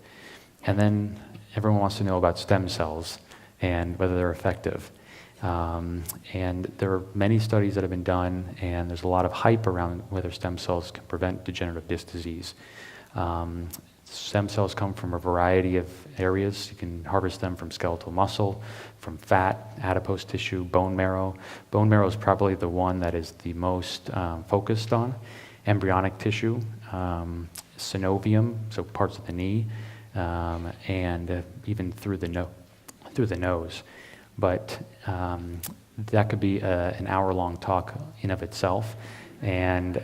D: And then everyone wants to know about stem cells and whether they're effective. And there are many studies that have been done, and there's a lot of hype around whether stem cells can prevent degenerative disc disease. Stem cells come from a variety of areas. You can harvest them from skeletal muscle, from fat, adipose tissue, bone marrow. Bone marrow is probably the one that is the most focused on. Embryonic tissue, synovium, so parts of the knee, and even through the nose. But that could be an hour-long talk in of itself, and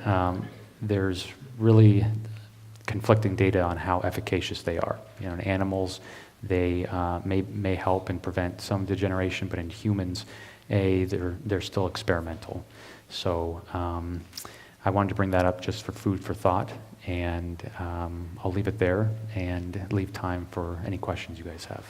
D: there's really conflicting data on how efficacious they are. You know, in animals, they may help and prevent some degeneration, but in humans, they're still experimental. So I wanted to bring that up just for food for thought, and I'll leave it there and leave time for any questions you guys have.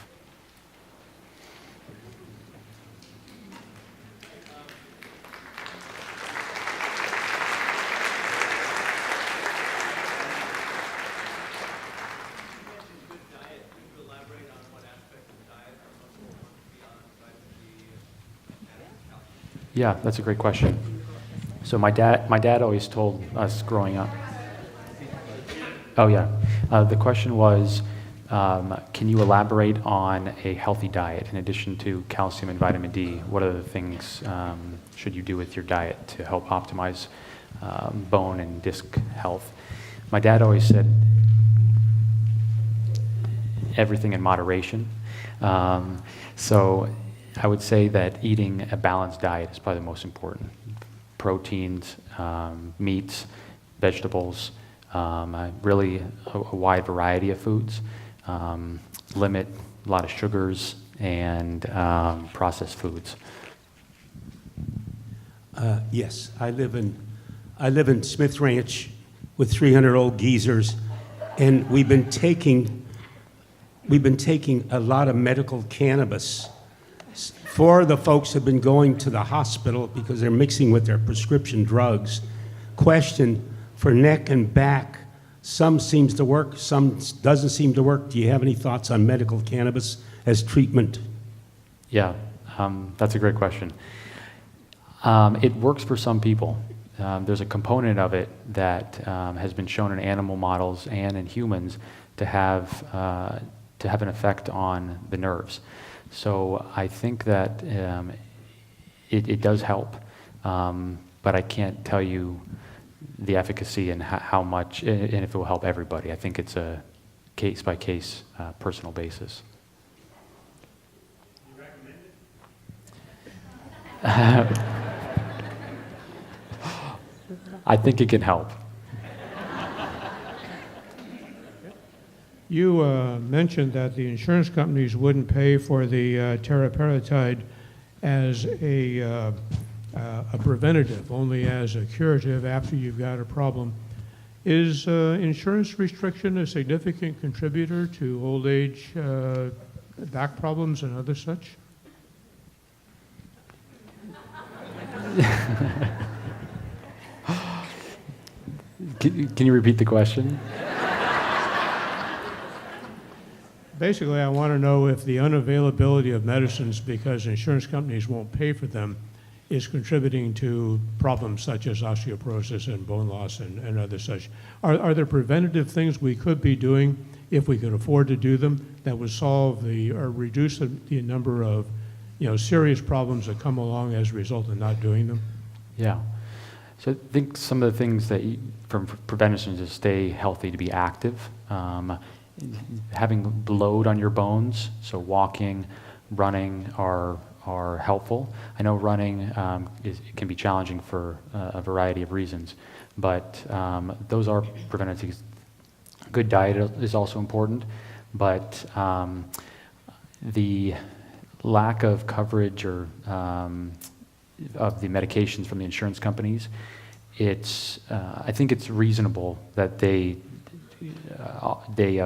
D: Yeah, that's a great question. So my dad always told us growing up. Oh yeah, the question was, can you elaborate on a healthy diet in addition to calcium and vitamin D? What other things should you do with your diet to help optimize bone and disc health? My dad always said everything in moderation. So I would say that eating a balanced diet is probably the most important. Proteins, meats, vegetables, really a wide variety of foods. Limit a lot of sugars and processed foods.
E: Yes, I live in Smith Ranch with 300 old geezers, and we've been taking a lot of medical cannabis. For the folks who've been going to the hospital because they're mixing with their prescription drugs. Question for neck and back, some seems to work, some doesn't seem to work. Do you have any thoughts on medical cannabis as treatment?
D: Yeah, that's a great question. It works for some people. There's a component of it that has been shown in animal models and in humans to have an effect on the nerves. So I think that it does help, but I can't tell you the efficacy and how much, and if it will help everybody. I think it's a case-by-case, personal basis.
E: You recommend it?
D: I think it can help.
F: You mentioned that the insurance companies wouldn't pay for the teriparatide as a preventative, only as a curative after you've got a problem. Is insurance restriction a significant contributor to old age back problems and other such?
D: Can you repeat the question?
F: Basically, I want to know if the unavailability of medicines because insurance companies won't pay for them is contributing to problems such as osteoporosis and bone loss and other such. Are there preventative things we could be doing if we could afford to do them that would solve or reduce the number of serious problems that come along as a result of not doing them?
D: Yeah. So I think some of the things that from prevention is to stay healthy, to be active. Having load on your bones, so walking, running are helpful. I know running it can be challenging for a variety of reasons, but those are preventatives. Good diet is also important, but the lack of coverage or of the medications from the insurance companies, I think it's reasonable that they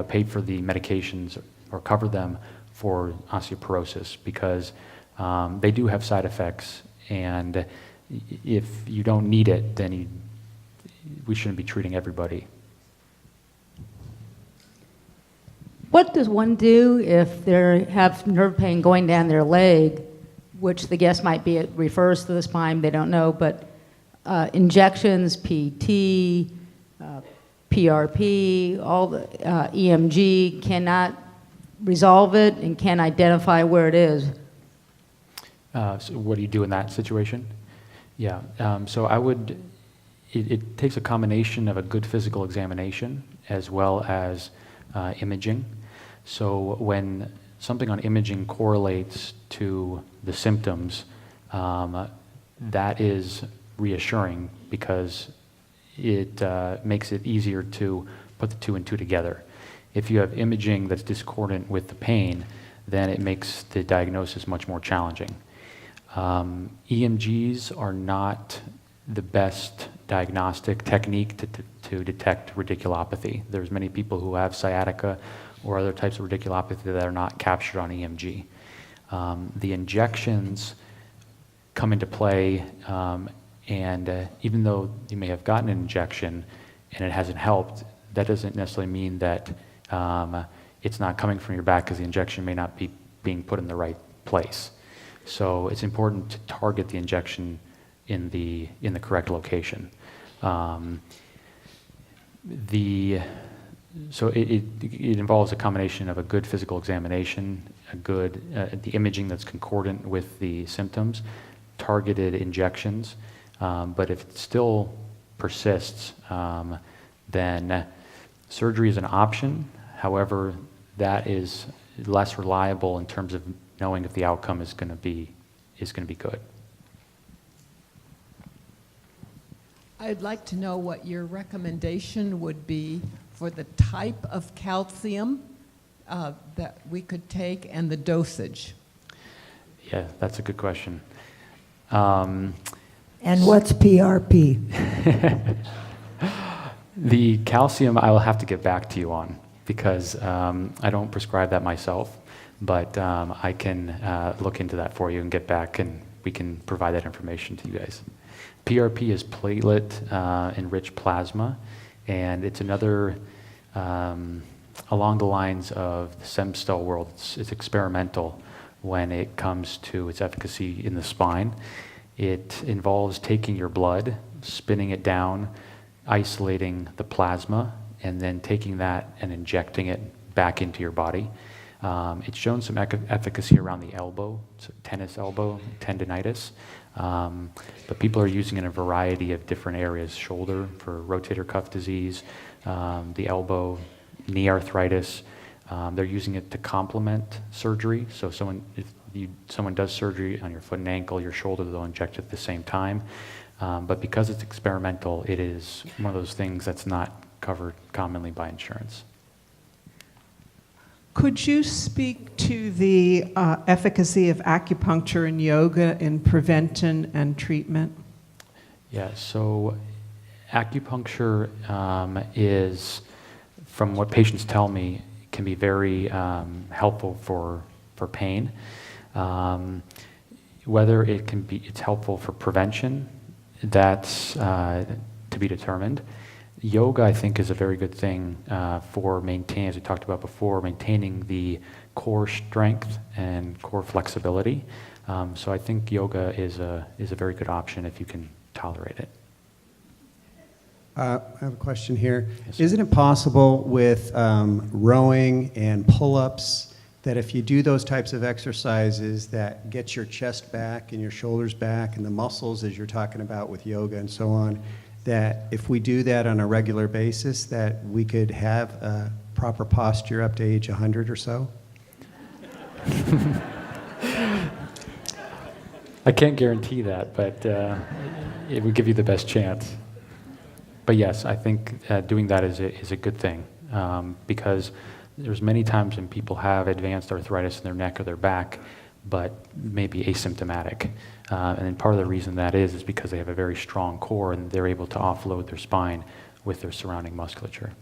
D: pay for the medications or cover them for osteoporosis because they do have side effects, and if you don't need it, then we shouldn't be treating everybody.
G: What does one do if they have nerve pain going down their leg, which the guest might be, it refers to the spine, they don't know, but injections, PT, PRP, all the EMG cannot resolve it and can identify where it is.
D: So what do you do in that situation? Yeah, so it takes a combination of a good physical examination as well as imaging. So when something on imaging correlates to the symptoms, that is reassuring because it makes it easier to put the 2 and 2 together. If you have imaging that's discordant with the pain, then it makes the diagnosis much more challenging. EMGs are not the best diagnostic technique to detect radiculopathy. There's many people who have sciatica or other types of radiculopathy that are not captured on EMG. The injections come into play, and even though you may have gotten an injection and it hasn't helped, that doesn't necessarily mean that it's not coming from your back because the injection may not be being put in the right place. So it's important to target the injection in the correct location. So it involves a combination of a good physical examination, the imaging that's concordant with the symptoms, targeted injections. But if it still persists, then surgery is an option. However, that is less reliable in terms of knowing if the outcome is going to be good.
H: I'd like to know what your recommendation would be for the type of calcium that we could take and the dosage.
D: Yeah, that's a good question.
I: And what's PRP?
D: The calcium I will have to get back to you on because I don't prescribe that myself, but I can look into that for you and get back and we can provide that information to you guys. PRP is platelet-enriched plasma, and it's another, along the lines of the stem cell world, it's experimental when it comes to its efficacy in the spine. It involves taking your blood, spinning it down, isolating the plasma, and then taking that and injecting it back into your body. It's shown some efficacy around the elbow, so tennis elbow, tendinitis. But people are using it in a variety of different areas, shoulder for rotator cuff disease, the elbow, knee arthritis. They're using it to complement surgery. So if someone does surgery on your foot and ankle, your shoulder, they'll inject it at the same time. But because it's experimental, it is one of those things that's not covered commonly by insurance.
J: Could you speak to the efficacy of acupuncture and yoga in prevention and treatment?
D: Yeah, so acupuncture is, from what patients tell me, can be very helpful for pain. Whether it's helpful for prevention, that's to be determined. Yoga, I think, is a very good thing for maintaining, as we talked about before, maintaining the core strength and core flexibility. So I think yoga is a very good option if you can tolerate it.
K: I have a question here.
D: Yes,
K: Isn't it possible with rowing and pull-ups that if you do those types of exercises that get your chest back and your shoulders back and the muscles, as you're talking about with yoga and so on, that if we do that on a regular basis, that we could have a proper posture up to age 100 or so?
D: I can't guarantee that, but it would give you the best chance. But yes, I think doing that is a good thing because there's many times when people have advanced arthritis in their neck or their back, but maybe asymptomatic. And then part of the reason that is because they have a very strong core and they're able to offload their spine with their surrounding musculature.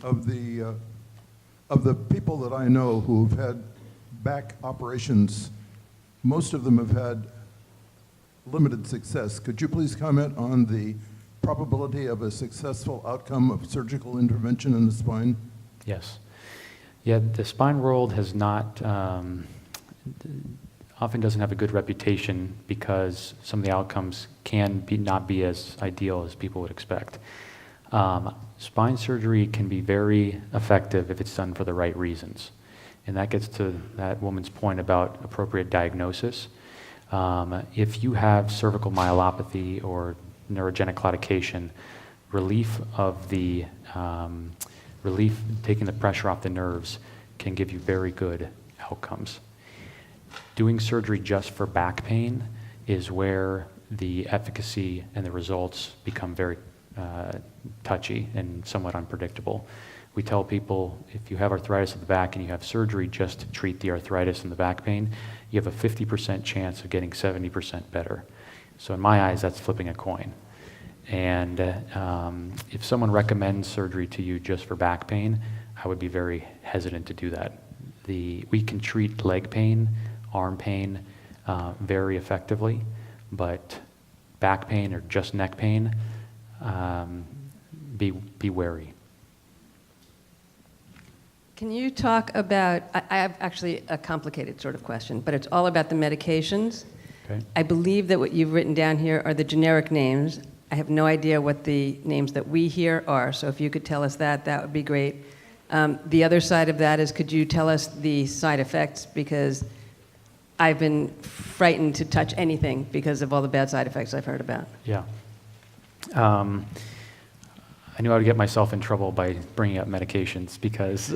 L: Of the people that I know who've had back operations, most of them have had limited success. Could you please comment on the probability of a successful outcome of surgical intervention in the spine?
D: Yes. Yeah, the spine world has not often doesn't have a good reputation because some of the outcomes can not be as ideal as people would expect. Spine surgery can be very effective if it's done for the right reasons. And that gets to that woman's point about appropriate diagnosis. If you have cervical myelopathy or neurogenic claudication, relief of the taking the pressure off the nerves can give you very good outcomes. Doing surgery just for back pain is where the efficacy and the results become very touchy and somewhat unpredictable. We tell people if you have arthritis of the back and you have surgery just to treat the arthritis and the back pain, you have a 50% chance of getting 70% better. So in my eyes, that's flipping a coin. And if someone recommends surgery to you just for back pain, I would be very hesitant to do that. We can treat leg pain, arm pain very effectively, but back pain or just neck pain, be wary.
M: Can you talk about, I have actually a complicated sort of question, but it's all about the medications.
D: Okay.
M: I believe that what you've written down here are the generic names. I have no idea what the names that we hear are, so if you could tell us that, that would be great. The other side of that is, could you tell us the side effects? Because I've been frightened to touch anything because of all the bad side effects I've heard about.
D: Yeah. I knew I would get myself in trouble by bringing up medications because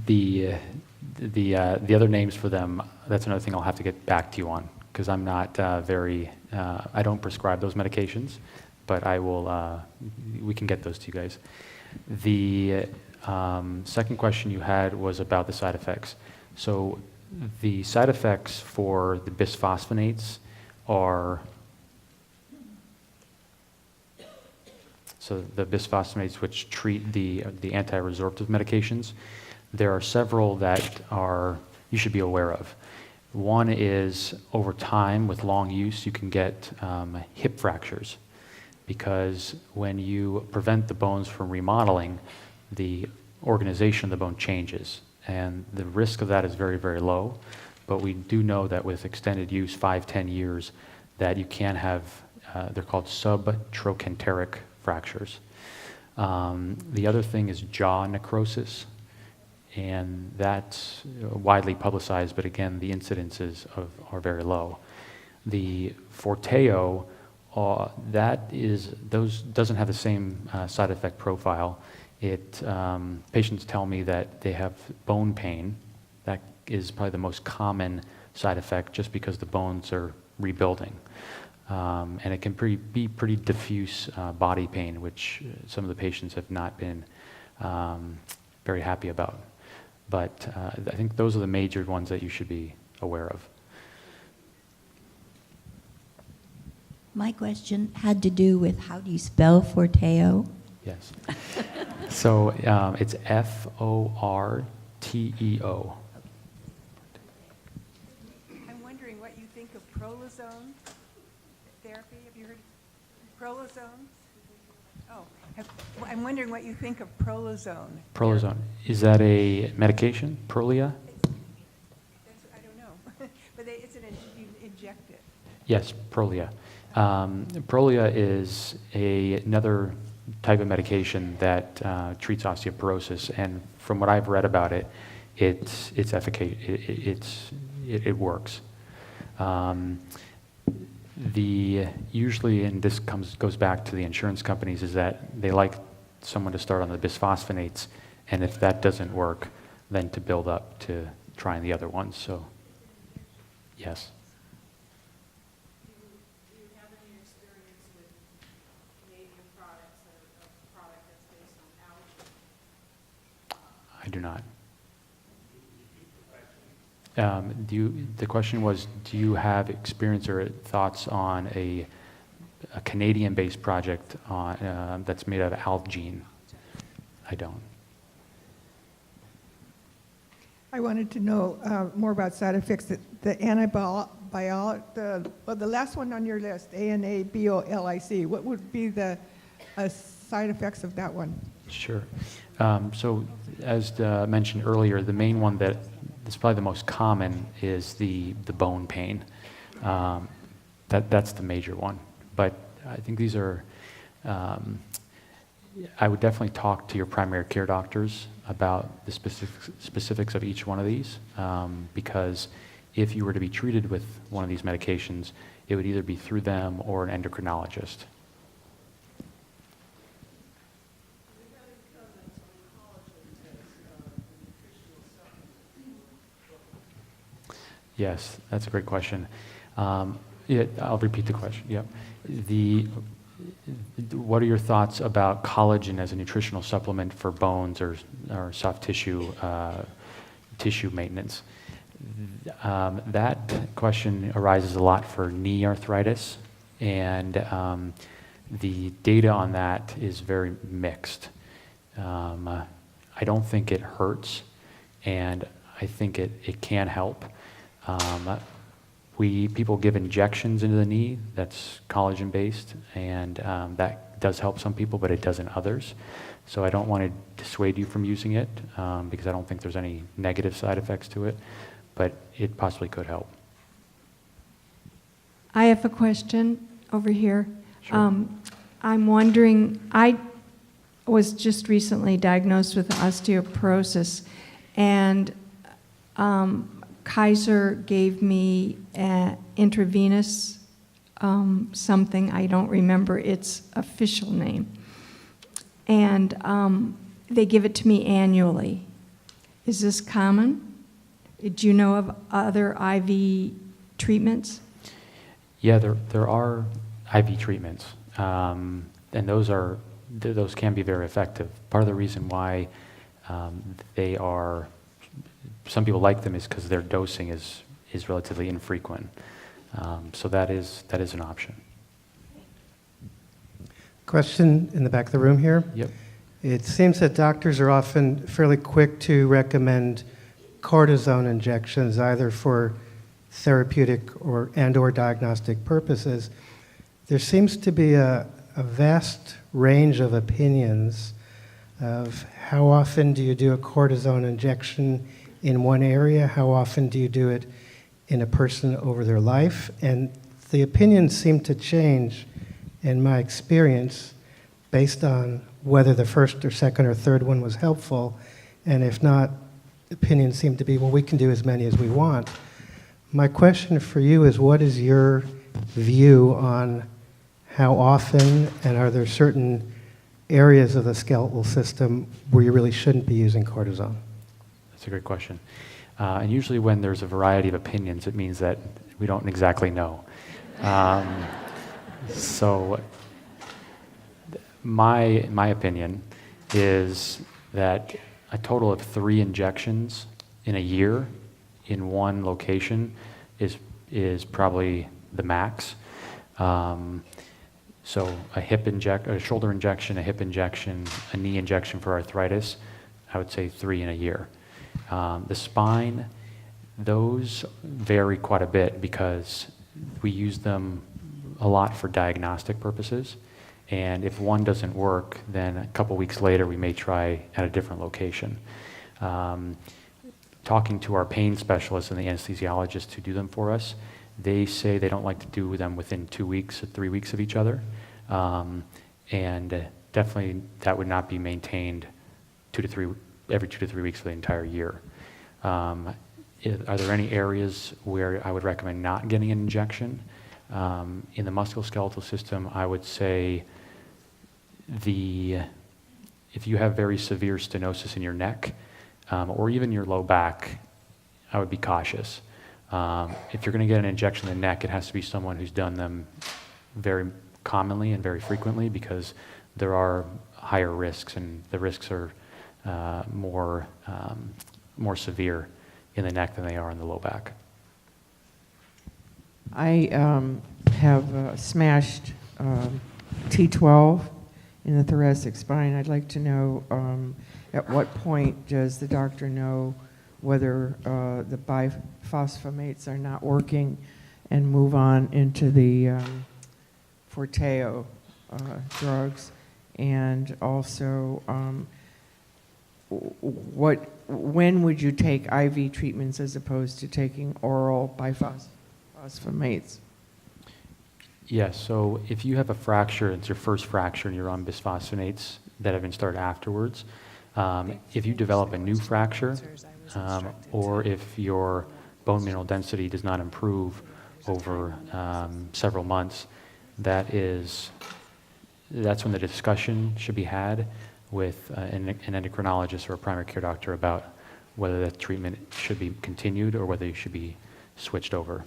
D: the other names for them, that's another thing I'll have to get back to you on, because I'm not I don't prescribe those medications, but I will, we can get those to you guys. The second question you had was about the side effects. So the side effects for the bisphosphonates are, so the bisphosphonates which treat the anti-resorptive medications, there are several that you should be aware of. One is, over time, with long use, you can get hip fractures, because when you prevent the bones from remodeling, the organization of the bone changes, and the risk of that is very, very low. But we do know that with extended use, 5-10 years, that you can have, they're called subtrochanteric fractures. The other thing is jaw necrosis, and that's widely publicized, but again, the incidences are very low. The Forteo, doesn't have the same side effect profile. Patients tell me that they have bone pain. That is probably the most common side effect, just because the bones are rebuilding. And it can be pretty diffuse body pain, which some of the patients have not been very happy about. But I think those are the major ones that you should be aware of.
N: My question had to do with, how do you spell Forteo?
D: Yes. So it's Forteo.
O: I'm wondering what you think of prolozone therapy. Have you heard of prolozone? Oh, I'm wondering what you think of prolozone.
D: Prolozone. Is that a medication? Prolia?
O: I don't know. But it's you inject it.
D: Yes, Prolia. Prolia is another type of medication that treats osteoporosis, and from what I've read about it, it's efficacious. It works. Usually, and this goes back to the insurance companies, is that they like someone to start on the bisphosphonates, and if that doesn't work, then to build up to trying the other ones. So, yes.
P: Do you have any experience with Canadian products that are a product that's based on allergy?
D: I do not. The question was, do you have experience or thoughts on a Canadian-based project that's made out of Algene? I don't.
Q: I wanted to know more about side effects. The the last one on your list, ANABOLIC, what would be the side effects of that one?
D: Sure. So as mentioned earlier, the main one that this is probably the most common, is the bone pain. That's the major one. But I think these are, I would definitely talk to your primary care doctors about the specifics of each one of these, because if you were to be treated with one of these medications, it would either be through them or an endocrinologist. Yes, that's a great question. Yeah, I'll repeat the question. Yep. What are your thoughts about collagen as a nutritional supplement for bones or soft tissue maintenance? That question arises a lot for knee arthritis, and the data on that is very mixed. I don't think it hurts, and I think it can help. People give injections into the knee that's collagen based, and that does help some people, but it doesn't others. So I don't want to dissuade you from using it, because I don't think there's any negative side effects to it, but it possibly could help.
R: I have a question over here.
D: Sure.
R: I'm wondering, I was just recently diagnosed with osteoporosis, and Kaiser gave me intravenous something, I don't remember its official name, and they give it to me annually. Is this common? Do you know of other IV treatments?
D: Yeah, there are IV treatments, and those can be very effective. Part of the reason why some people like them is because their dosing is relatively infrequent. So that is an option.
S: Question in the back of the room here.
D: Yep.
S: It seems that doctors are often fairly quick to recommend cortisone injections, either for therapeutic or diagnostic purposes. There seems to be a vast range of opinions of how often do you do a cortisone injection in one area, how often do you do it in a person over their life, and the opinions seem to change, in my experience, based on whether the first or second or third one was helpful, and if not, opinions seem to be, well, we can do as many as we want. My question for you is, what is your view on how often, and are there certain areas of the skeletal system where you really shouldn't be using cortisone?
D: That's a great question. And usually when there's a variety of opinions, it means that we don't exactly know. So my opinion is that a total of 3 injections in a year in one location is probably the max. So a shoulder injection, a hip injection, a knee injection for arthritis, I would say 3 in a year. The spine, those vary quite a bit because we use them a lot for diagnostic purposes. And if one doesn't work, then a couple weeks later we may try at a different location. Talking to our pain specialists and the anesthesiologists who do them for us, they say they don't like to do them within 2 weeks or 3 weeks of each other. And definitely that would not be maintained every 2 to 3 weeks for the entire year. Are there any areas where I would recommend not getting an injection? In the musculoskeletal system, I would say if you have very severe stenosis in your neck, or even your low back, I would be cautious. If you're going to get an injection in the neck, it has to be someone who's done them very commonly and very frequently, because there are higher risks, and the risks are more severe in the neck than they are in the low back.
J: I have smashed T12 in the thoracic spine. I'd like to know at what point does the doctor know whether the biphosphamates are not working and move on into the Forteo drugs? And also, when would you take IV treatments as opposed to taking oral biphosphamates?
D: Yes, so if you have a fracture, it's your first fracture and you're on bisphosphonates that have been started afterwards, if you develop a new fracture, or if your bone mineral density does not improve over several months, that's when the discussion should be had with an endocrinologist or a primary care doctor about whether that treatment should be continued or whether you should be switched over.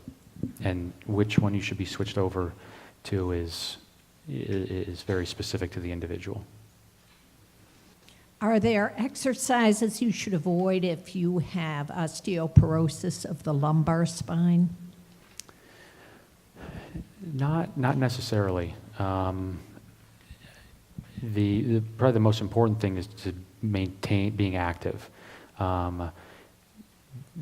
D: And which one you should be switched over to is very specific to the individual.
T: Are there exercises you should avoid if you have osteoporosis of the lumbar spine?
D: Not necessarily. Probably the most important thing is to maintain being active.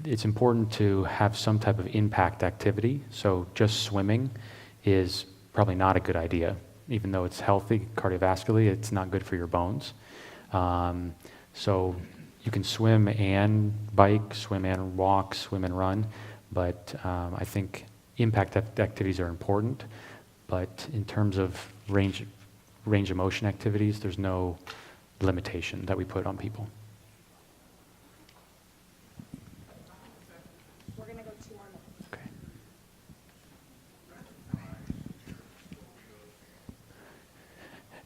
D: It's important to have some type of impact activity. So just swimming is probably not a good idea. Even though it's healthy cardiovascularly, it's not good for your bones. So you can swim and bike, swim and walk, swim and run, but I think impact activities are important. But in terms of range of motion activities, there's no limitation that we put on people.
P: We're going to go 2 more minutes.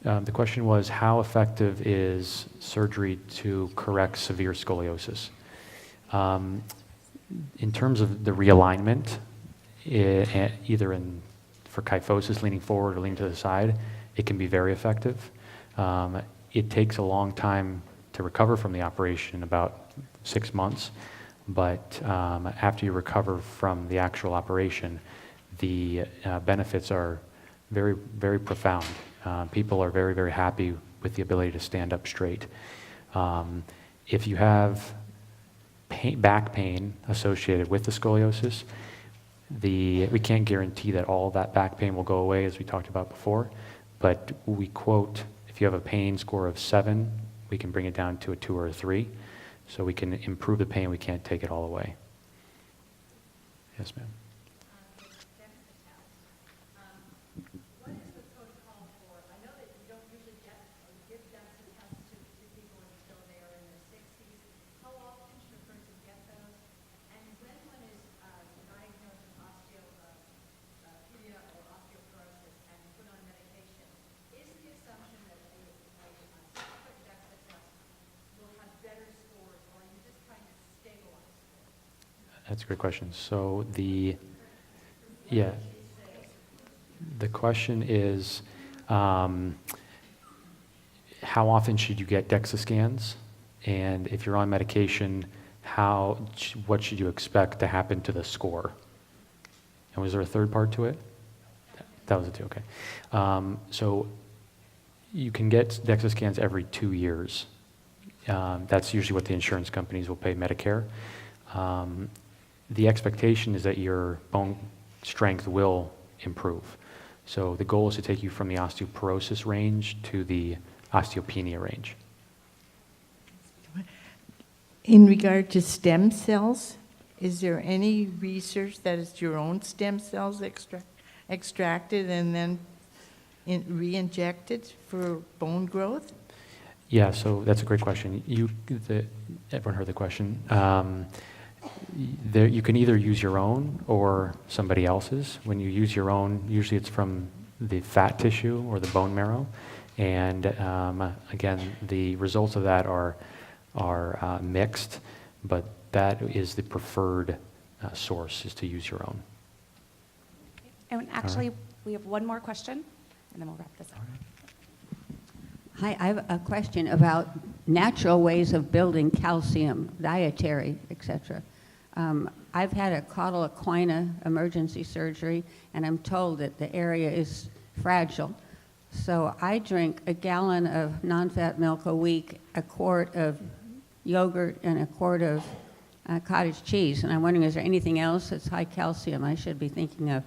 D: Okay. The question was, how effective is surgery to correct severe scoliosis? In terms of the realignment, either for kyphosis, leaning forward or leaning to the side, it can be very effective. It takes a long time to recover from the operation, about 6 months, but after you recover from the actual operation, the benefits are very, very profound. People are very, very happy with the ability to stand up straight. If you have back pain associated with the scoliosis, we can't guarantee that all that back pain will go away, as we talked about before, but we quote, if you have a pain score of 7, we can bring it down to a 2 or a 3, so we can improve the pain, we can't take it all away. Yes, ma'am. That's a great question. So the question is, how often should you get DEXA scans? And if you're on medication, what should you expect to happen to the score? And was there a third part to it? That was it too, okay. So you can get DEXA scans every 2 years. That's usually what the insurance companies will pay Medicare. The expectation is that your bone strength will improve. So the goal is to take you from the osteoporosis range to the osteopenia range.
I: In regard to stem cells, is there any research that it's your own stem cells extracted and then re-injected for bone growth?
D: Yeah, so that's a great question. Everyone heard the question. You can either use your own or somebody else's. When you use your own, usually it's from the fat tissue or the bone marrow. And again, the results of that are mixed, but that is the preferred source, is to use your own.
P: And actually, we have one more question, and then we'll wrap this up.
U: Hi, I have a question about natural ways of building calcium, dietary, etc. I've had a caudal equina emergency surgery, and I'm told that the area is fragile. So I drink a gallon of non-fat milk a week, a quart of yogurt, and a quart of cottage cheese. And I'm wondering, is there anything else that's high calcium I should be thinking of?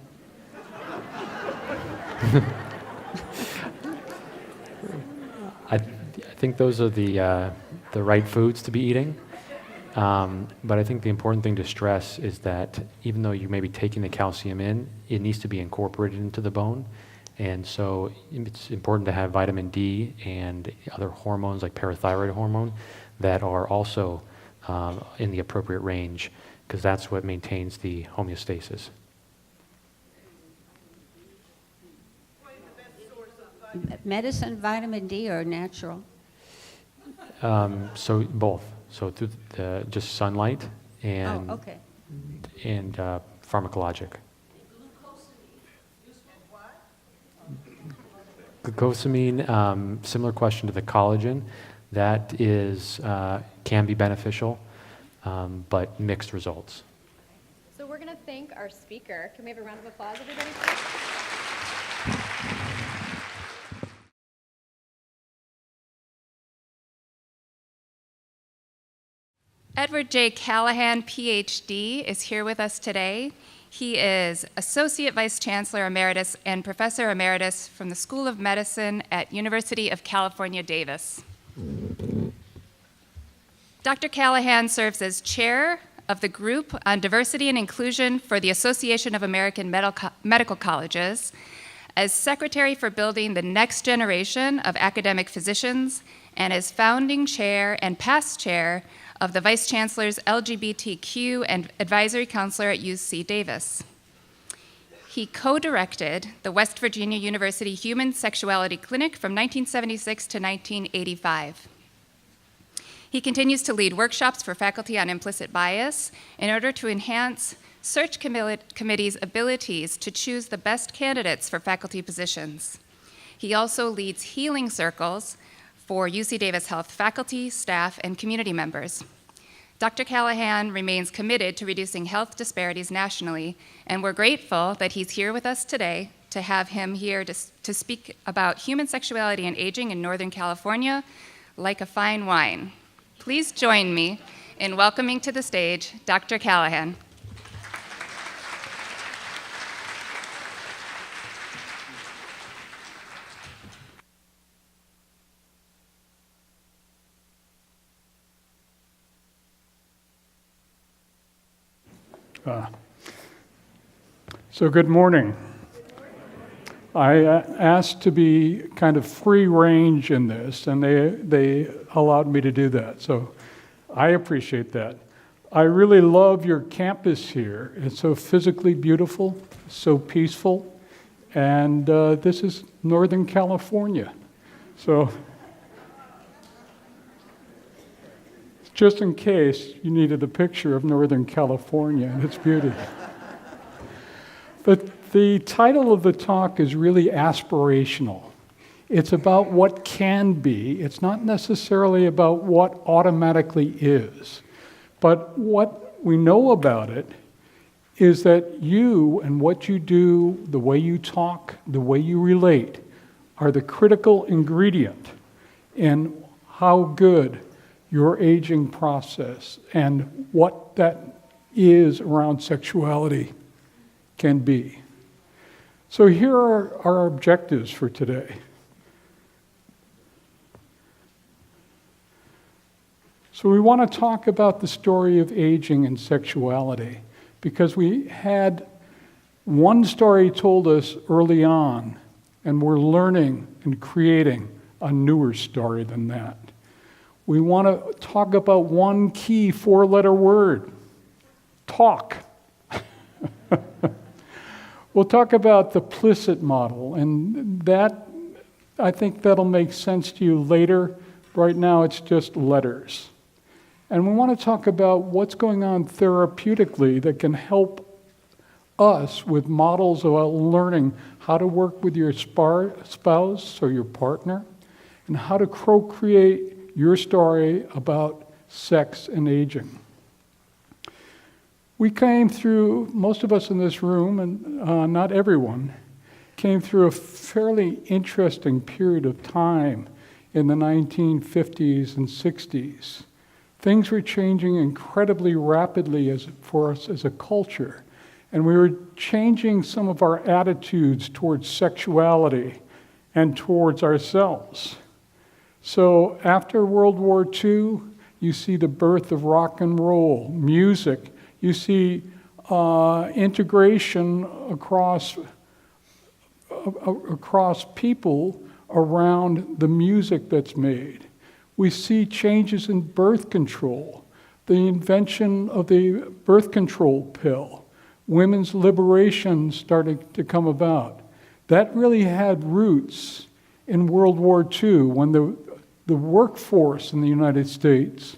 D: I think those are the the right foods to be eating. But I think the important thing to stress is that even though you may be taking the calcium in, it needs to be incorporated into the bone. And so it's important to have vitamin D and other hormones like parathyroid hormone that are also in the appropriate range, because that's what maintains the homeostasis.
U: Medicine, vitamin D, or natural?
D: So both. So through just sunlight and
U: Oh, okay.
D: and pharmacologic. Glucosamine, similar question to the collagen. That is can be beneficial, but mixed results.
A: So we're going to thank our speaker. Can we have a round of applause, everybody, please? Edward J. Callahan, PhD, is here with us today. He is Associate Vice Chancellor Emeritus and Professor Emeritus from the School of Medicine at University of California, Davis. Dr. Callahan serves as chair of the Group on Diversity and Inclusion for the Association of American Medical Colleges, as secretary for building the next generation of academic physicians, and as founding chair and past chair of the Vice Chancellor's LGBTQ and Advisory Counselor at UC Davis. He co-directed the West Virginia University Human Sexuality Clinic from 1976 to 1985. He continues to lead workshops for faculty on implicit bias in order to enhance search committees' abilities to choose the best candidates for faculty positions. He also leads healing circles for UC Davis Health faculty, staff, and community members. Dr. Callahan remains committed to reducing health disparities nationally, and we're grateful that he's here with us today to have him here to speak about human sexuality and aging in Northern California like a fine wine. Please join me in welcoming to the stage Dr. Callahan.
V: So good morning. I asked to be kind of free range in this, and they allowed me to do that. So I appreciate that. I really love your campus here. It's so physically beautiful, so peaceful, and this is Northern California. So just in case you needed a picture of Northern California and its beauty. But the title of the talk is really aspirational. It's about what can be. It's not necessarily about what automatically is. But what we know about it is that you and what you do, the way you talk, the way you relate, are the critical ingredient in how good your aging process and what that is around sexuality can be. So here are our objectives for today. So we want to talk about the story of aging and sexuality, because we had one story told us early on, and we're learning and creating a newer story than that. We want to talk about one key four-letter word: talk. We'll talk about the Plicit model, and that, I think that'll make sense to you later. Right now, it's just letters. And we want to talk about what's going on therapeutically that can help us with models about learning how to work with your spouse or your partner, and how to co-create your story about sex and aging. We came through, most of us in this room, and not everyone, came through a fairly interesting period of time in the 1950s and 60s. Things were changing incredibly rapidly for us as a culture, and we were changing some of our attitudes towards sexuality and towards ourselves. So after World War II, you see the birth of rock and roll, music. You see integration across people around the music that's made. We see changes in birth control, the invention of the birth control pill, women's liberation starting to come about. That really had roots in World War II when the workforce in the United States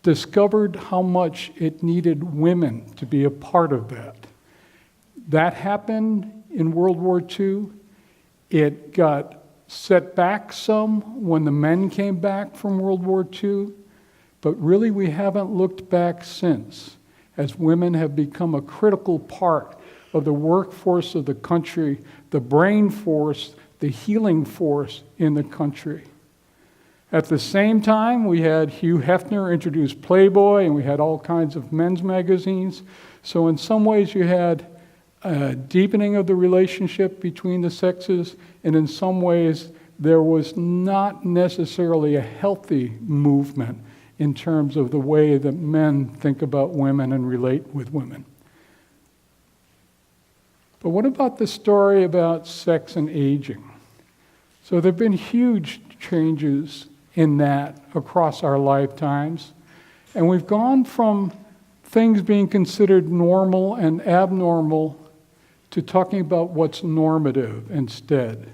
V: discovered how much it needed women to be a part of that. That happened in World War II. It got set back some when the men came back from World War II, but really we haven't looked back since, as women have become a critical part of the workforce of the country, the brain force, the healing force in the country. At the same time, we had Hugh Hefner introduce Playboy, and we had all kinds of men's magazines. So in some ways you had a deepening of the relationship between the sexes, and in some ways there was not necessarily a healthy movement in terms of the way that men think about women and relate with women. But what about the story about sex and aging? So there have been huge changes in that across our lifetimes. And we've gone from things being considered normal and abnormal to talking about what's normative instead.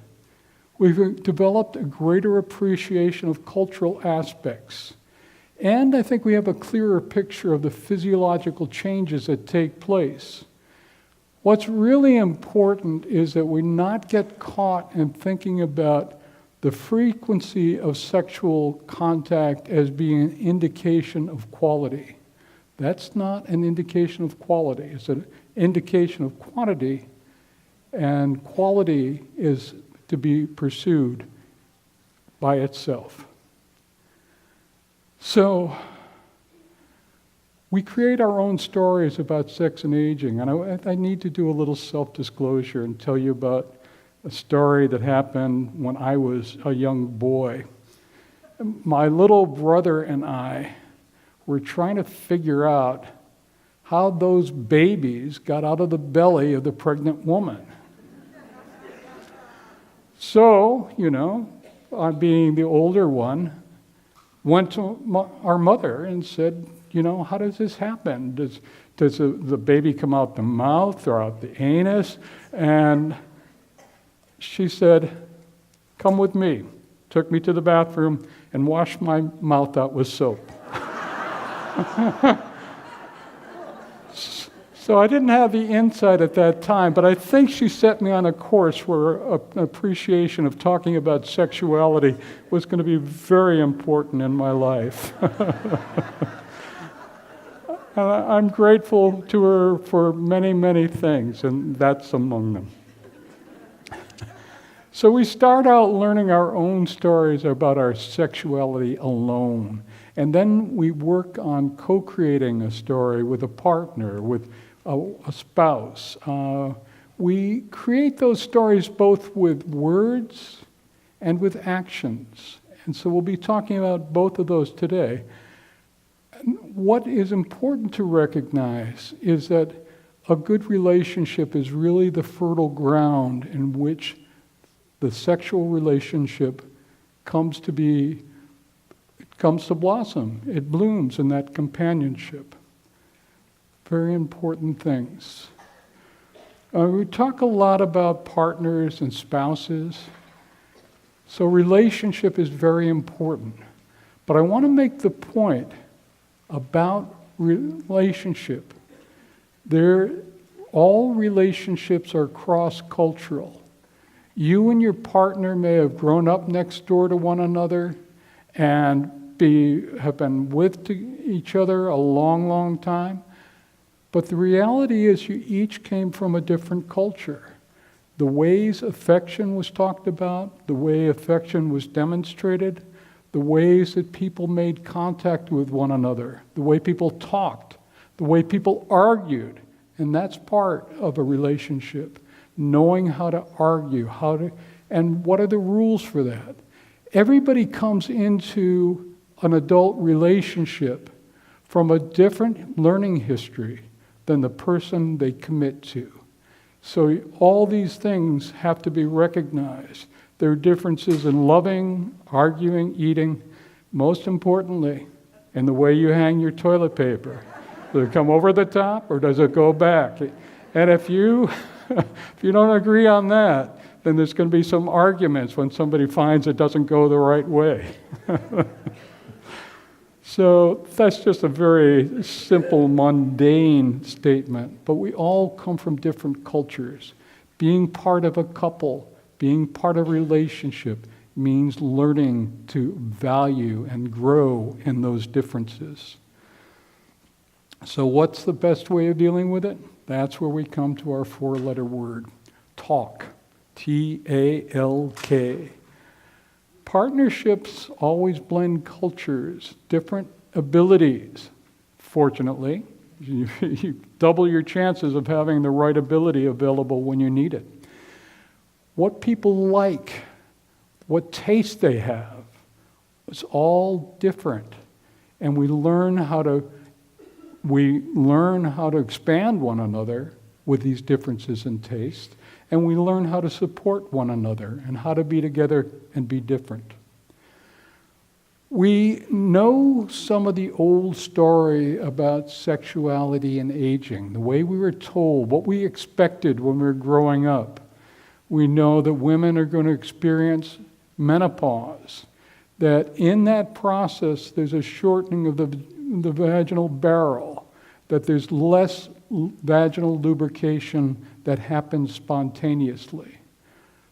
V: We've developed a greater appreciation of cultural aspects. And I think we have a clearer picture of the physiological changes that take place. What's really important is that we not get caught in thinking about the frequency of sexual contact as being an indication of quality. That's not an indication of quality. It's an indication of quantity, and quality is to be pursued by itself. So we create our own stories about sex and aging, and I need to do a little self-disclosure and tell you about a story that happened when I was a young boy. My little brother and I were trying to figure out how those babies got out of the belly of the pregnant woman. So, I being the older one, went to our mother and said, how does this happen? Does the baby come out the mouth or out the anus? And she said, come with me. Took me to the bathroom and washed my mouth out with soap. So I didn't have the insight at that time, but I think she set me on a course where an appreciation of talking about sexuality was going to be very important in my life. And I'm grateful to her for many, many things, and that's among them. So we start out learning our own stories about our sexuality alone. And then we work on co-creating a story with a partner, with a spouse. We create those stories both with words and with actions. And so we'll be talking about both of those today. What is important to recognize is that a good relationship is really the fertile ground in which the sexual relationship comes to blossom. It blooms in that companionship. Very important things. We talk a lot about partners and spouses. So relationship is very important. But I want to make the point about relationship. All relationships are cross-cultural. You and your partner may have grown up next door to one another and have been with each other a long, long time. But the reality is you each came from a different culture. The ways affection was talked about, the way affection was demonstrated, the ways that people made contact with one another, the way people talked, the way people argued, and that's part of a relationship. Knowing how to argue, and what are the rules for that? Everybody comes into an adult relationship from a different learning history than the person they commit to. So all these things have to be recognized. There are differences in loving, arguing, eating, most importantly, in the way you hang your toilet paper. Does it come over the top or does it go back? And if you don't agree on that, then there's going to be some arguments when somebody finds it doesn't go the right way. So that's just a very simple, mundane statement, but we all come from different cultures. Being part of a couple, being part of a relationship, means learning to value and grow in those differences. So what's the best way of dealing with it? That's where we come to our four-letter word, talk, T-A-L-K. Partnerships always blend cultures, different abilities. Fortunately, you double your chances of having the right ability available when you need it. What people like, what taste they have, it's all different. And we learn how to expand one another with these differences in taste, and we learn how to support one another and how to be together and be different. We know some of the old story about sexuality and aging, the way we were told, what we expected when we were growing up. We know that women are going to experience menopause, that in that process there's a shortening of the vaginal barrel, that there's less vaginal lubrication that happens spontaneously.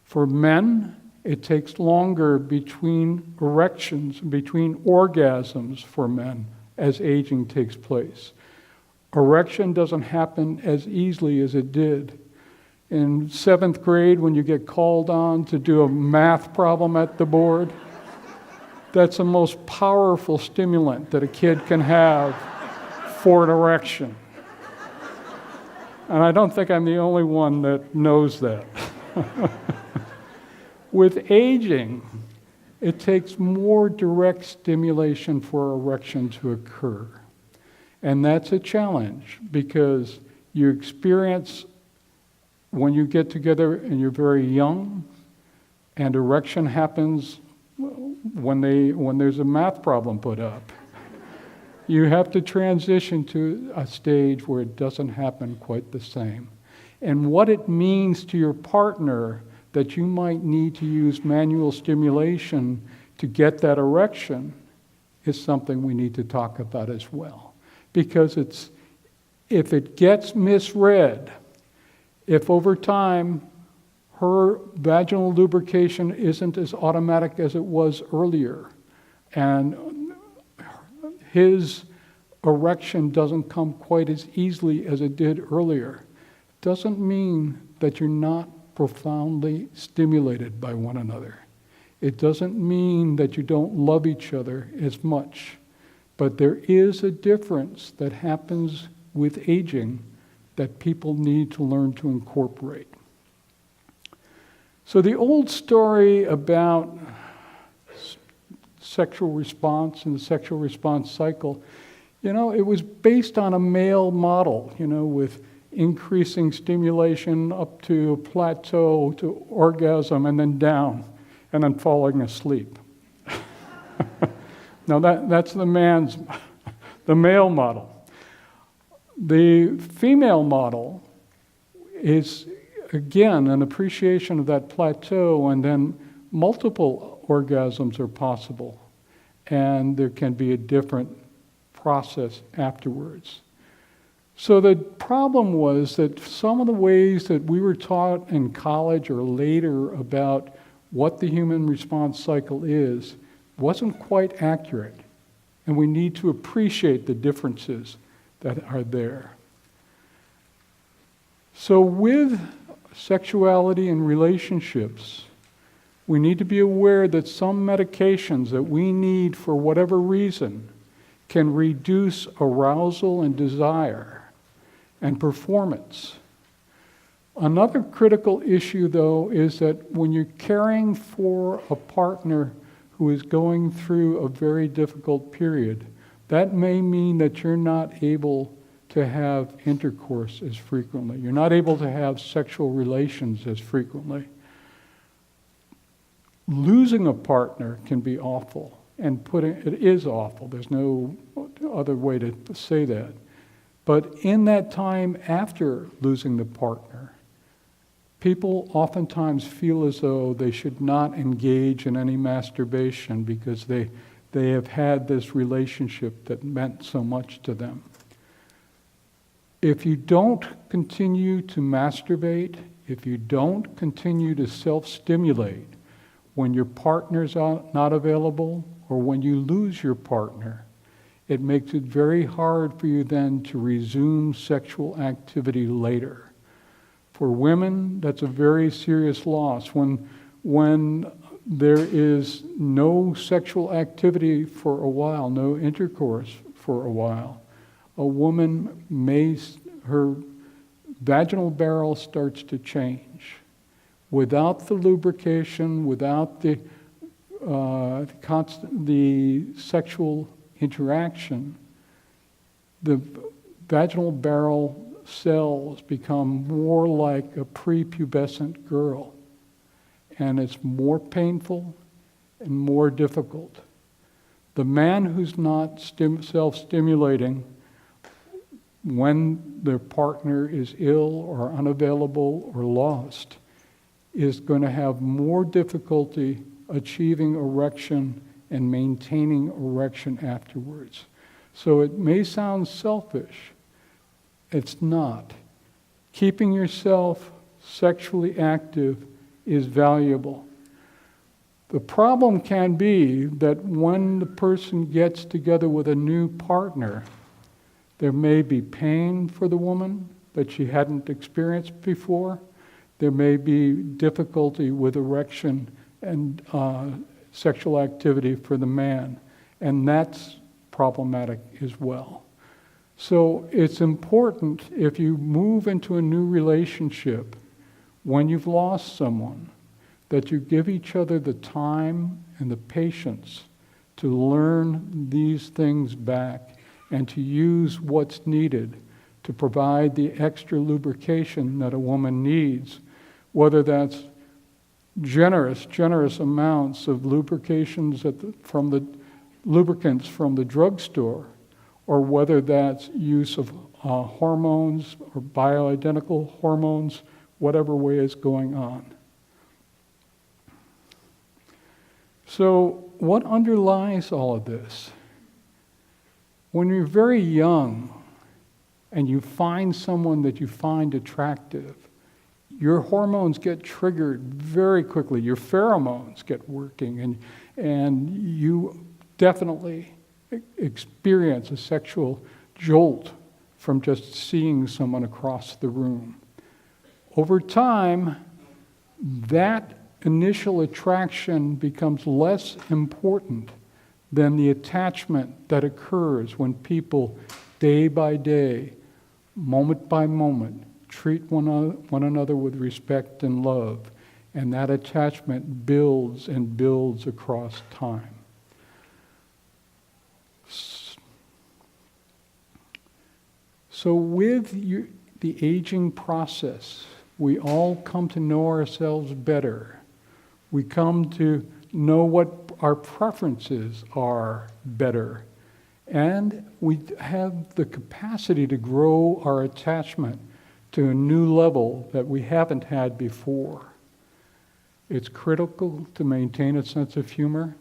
V: For men, it takes longer between erections, between orgasms for men as aging takes place. Erection doesn't happen as easily as it did. In 7th grade, when you get called on to do a math problem at the board, that's the most powerful stimulant that a kid can have for an erection. And I don't think I'm the only one that knows that. With aging, it takes more direct stimulation for erection to occur. And that's a challenge because you experience when you get together and you're very young, and erection happens when there's a math problem put up. You have to transition to a stage where it doesn't happen quite the same. And what it means to your partner that you might need to use manual stimulation to get that erection is something we need to talk about as well. Because if it gets misread, if over time her vaginal lubrication isn't as automatic as it was earlier, and his erection doesn't come quite as easily as it did earlier, doesn't mean that you're not profoundly stimulated by one another. It doesn't mean that you don't love each other as much, but there is a difference that happens with aging that people need to learn to incorporate. So the old story about sexual response and the sexual response cycle, it was based on a male model, with increasing stimulation up to a plateau, to orgasm, and then down, and then falling asleep. Now that's the male model. The female model is, again, an appreciation of that plateau, and then multiple orgasms are possible, and there can be a different process afterwards. So the problem was that some of the ways that we were taught in college or later about what the human response cycle is wasn't quite accurate, and we need to appreciate the differences that are there. So with sexuality and relationships, we need to be aware that some medications that we need for whatever reason can reduce arousal and desire and performance. Another critical issue, though, is that when you're caring for a partner who is going through a very difficult period, that may mean that you're not able to have intercourse as frequently. You're not able to have sexual relations as frequently. Losing a partner can be awful, and it is awful. There's no other way to say that. But in that time after losing the partner, people oftentimes feel as though they should not engage in any masturbation because they have had this relationship that meant so much to them. If you don't continue to masturbate, if you don't continue to self-stimulate when your partner's not available or when you lose your partner, it makes it very hard for you then to resume sexual activity later. For women, that's a very serious loss. When there is no sexual activity for a while, no intercourse for a while, a woman her vaginal barrel starts to change. Without the lubrication, without the sexual interaction, the vaginal barrel cells become more like a prepubescent girl, and it's more painful and more difficult. The man who's not self-stimulating when their partner is ill or unavailable or lost is going to have more difficulty achieving erection and maintaining erection afterwards. So it may sound selfish. It's not. Keeping yourself sexually active is valuable. The problem can be that when the person gets together with a new partner, there may be pain for the woman that she hadn't experienced before. There may be difficulty with erection and sexual activity for the man, and that's problematic as well. So it's important if you move into a new relationship when you've lost someone that you give each other the time and the patience to learn these things back and to use what's needed to provide the extra lubrication that a woman needs, whether that's generous amounts of lubrications from the lubricants from the drugstore, or whether that's use of hormones or bioidentical hormones, whatever way is going on. So what underlies all of this? When you're very young and you find someone that you find attractive, your hormones get triggered very quickly. Your pheromones get working, and you definitely experience a sexual jolt from just seeing someone across the room. Over time, that initial attraction becomes less important than the attachment that occurs when people, day by day, moment by moment, treat one another with respect and love, and that attachment builds and builds across time. So with the aging process, we all come to know ourselves better. We come to know what our preferences are better. And we have the capacity to grow our attachment to a new level that we haven't had before. It's critical to maintain a sense of humor.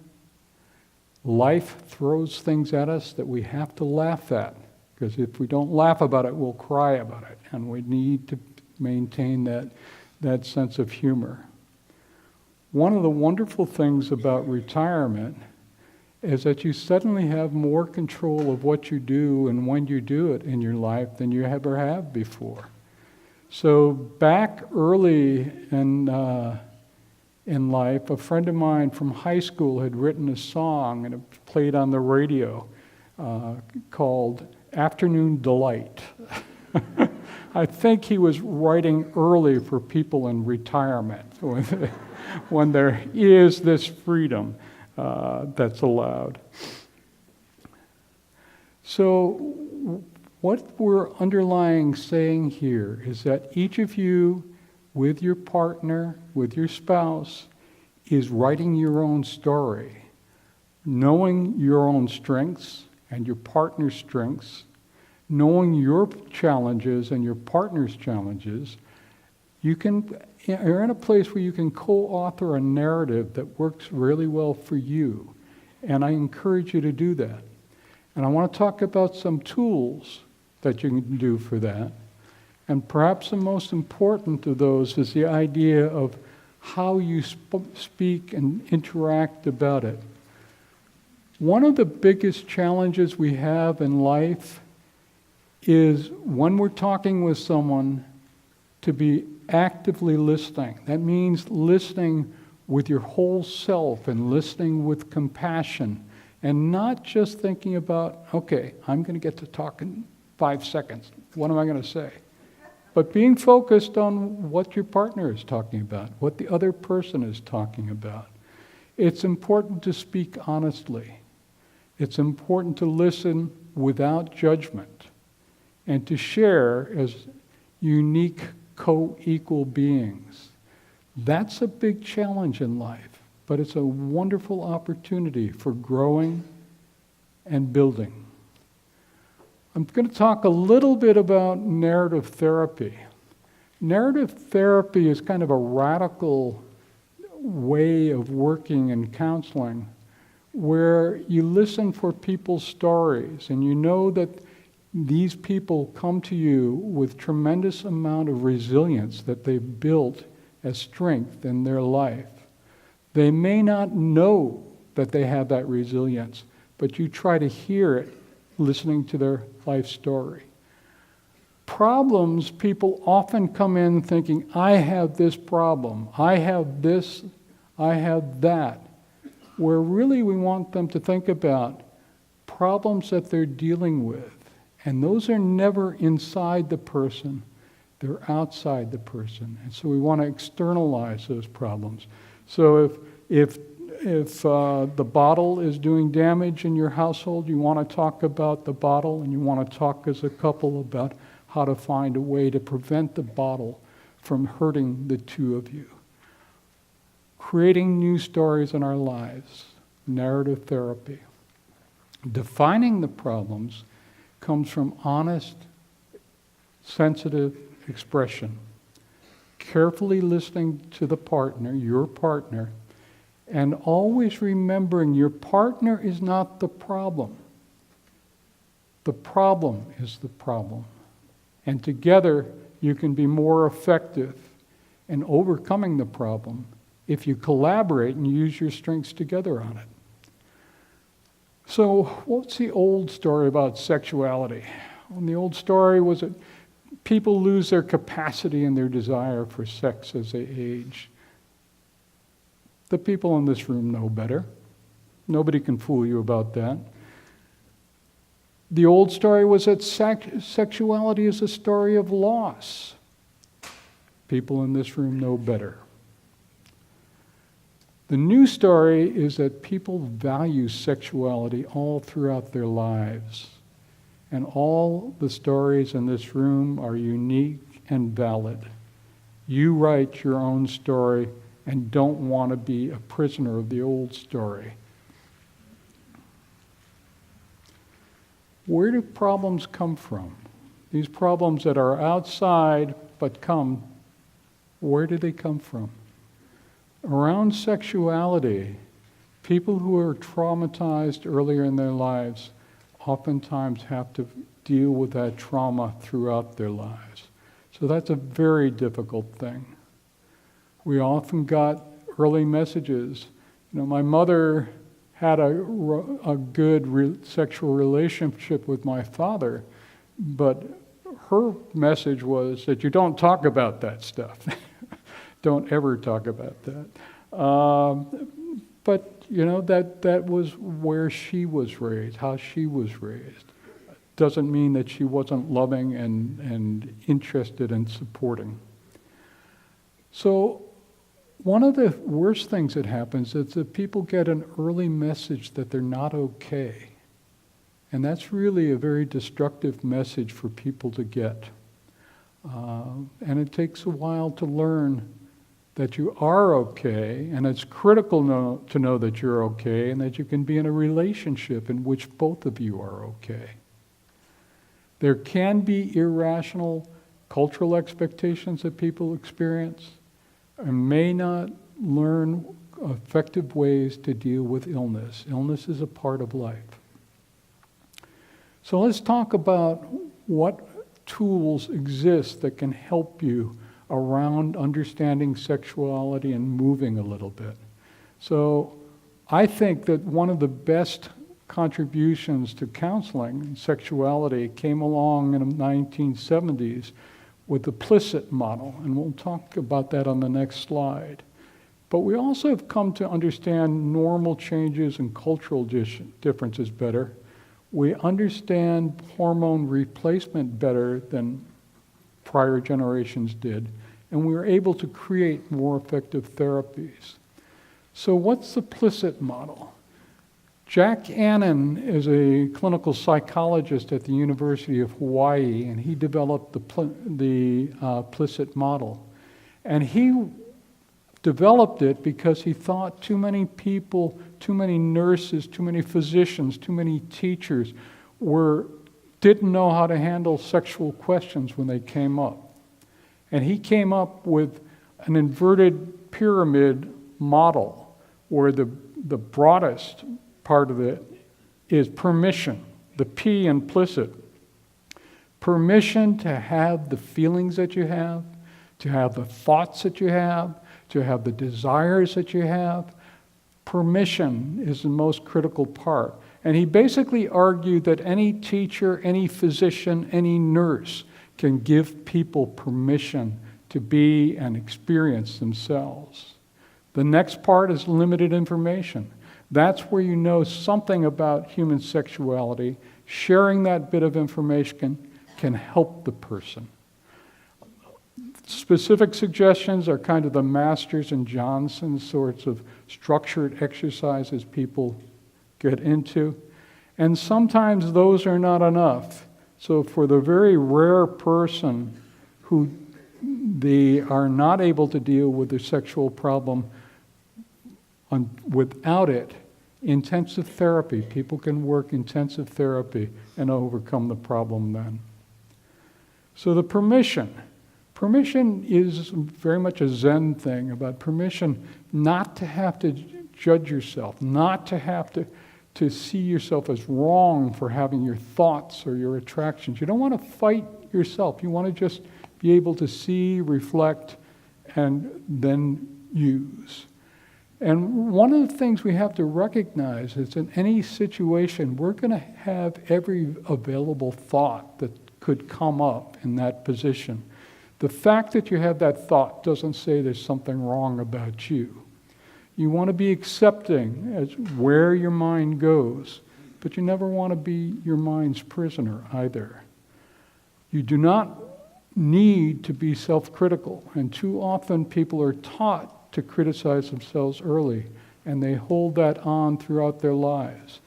V: Life throws things at us that we have to laugh at, because if we don't laugh about it, we'll cry about it, and we need to maintain that sense of humor. One of the wonderful things about retirement is that you suddenly have more control of what you do and when you do it in your life than you ever have before. So back early in life, a friend of mine from high school had written a song, and it played on the radio, called Afternoon Delight. I think he was writing early for people in retirement when there is this freedom. that's allowed. So what we're underlying saying here is that each of you, with your partner, with your spouse, is writing your own story, knowing your own strengths and your partner's strengths, knowing your challenges and your partner's challenges. You're in a place where you can co-author a narrative that works really well for you. And I encourage you to do that. And I want to talk about some tools that you can do for that. And perhaps the most important of those is the idea of how you speak and interact about it. One of the biggest challenges we have in life is when we're talking with someone to be actively listening. That means listening with your whole self and listening with compassion and not just thinking about, okay, I'm going to get to talk in 5 seconds. What am I going to say? But being focused on what your partner is talking about, what the other person is talking about. It's important to speak honestly. It's important to listen without judgment and to share as unique co-equal beings. That's a big challenge in life, but it's a wonderful opportunity for growing and building. I'm going to talk a little bit about narrative therapy. Narrative therapy is kind of a radical way of working in counseling where you listen for people's stories and you know that these people come to you with tremendous amount of resilience that they've built as strength in their life. They may not know that they have that resilience, but you try to hear it listening to their life story. Problems, people often come in thinking, I have this problem, I have this, I have that, where really we want them to think about problems that they're dealing with. And those are never inside the person, they're outside the person. And so we want to externalize those problems. So if the bottle is doing damage in your household, you want to talk about the bottle, and you want to talk as a couple about how to find a way to prevent the bottle from hurting the two of you. Creating new stories in our lives, narrative therapy. Defining the problems comes from honest, sensitive expression. Carefully listening to the partner, your partner, and always remembering your partner is not the problem. The problem is the problem. And together you can be more effective in overcoming the problem if you collaborate and use your strengths together on it. So what's the old story about sexuality? Well, the old story was that people lose their capacity and their desire for sex as they age. The people in this room know better. Nobody can fool you about that. The old story was that sexuality is a story of loss. People in this room know better. The new story is that people value sexuality all throughout their lives. And all the stories in this room are unique and valid. You write your own story and don't want to be a prisoner of the old story. Where do problems come from? These problems that are outside but come, where do they come from? Around sexuality, people who are traumatized earlier in their lives oftentimes have to deal with that trauma throughout their lives. So that's a very difficult thing. We often got early messages. My mother had a good sexual relationship with my father, but her message was that you don't talk about that stuff. Don't ever talk about that. But that was where she was raised, how she was raised. Doesn't mean that she wasn't loving and interested in supporting. So one of the worst things that happens is that people get an early message that they're not okay. And that's really a very destructive message for people to get. And it takes a while to learn that you are okay, and it's critical to know that you're okay and that you can be in a relationship in which both of you are okay. There can be irrational cultural expectations that people experience and may not learn effective ways to deal with illness. Illness is a part of life. So let's talk about what tools exist that can help you around understanding sexuality and moving a little bit. So I think that one of the best contributions to counseling and sexuality came along in the 1970s with the Plisset model, and we'll talk about that on the next slide. But we also have come to understand normal changes and cultural differences better. We understand hormone replacement better than prior generations did, and we were able to create more effective therapies. So what's the Plisset model? Jack Annan is a clinical psychologist at the University of Hawaii, and he developed the Plisset model. And he developed it because he thought too many people, too many nurses, too many physicians, too many teachers didn't know how to handle sexual questions when they came up. And he came up with an inverted pyramid model where the broadest part of it is permission, the P in Plisset. Permission to have the feelings that you have, to have the thoughts that you have, to have the desires that you have. Permission is the most critical part. And he basically argued that any teacher, any physician, any nurse can give people permission to be and experience themselves. The next part is limited information. That's where you know something about human sexuality. Sharing that bit of information can help the person. Specific suggestions are kind of the Masters and Johnson sorts of structured exercises people get into. And sometimes those are not enough. So for the very rare person who they are not able to deal with their sexual problem without it, intensive therapy, people can work intensive therapy and overcome the problem then. So the permission is very much a Zen thing, about permission not to have to judge yourself, not to have to see yourself as wrong for having your thoughts or your attractions. You don't want to fight yourself. You want to just be able to see, reflect, and then use. And one of the things we have to recognize is in any situation, we're going to have every available thought that could come up in that position. The fact that you have that thought doesn't say there's something wrong about you. You want to be accepting as where your mind goes, but you never want to be your mind's prisoner either. You do not need to be self-critical, and too often people are taught to criticize themselves early, and they hold that on throughout their lives.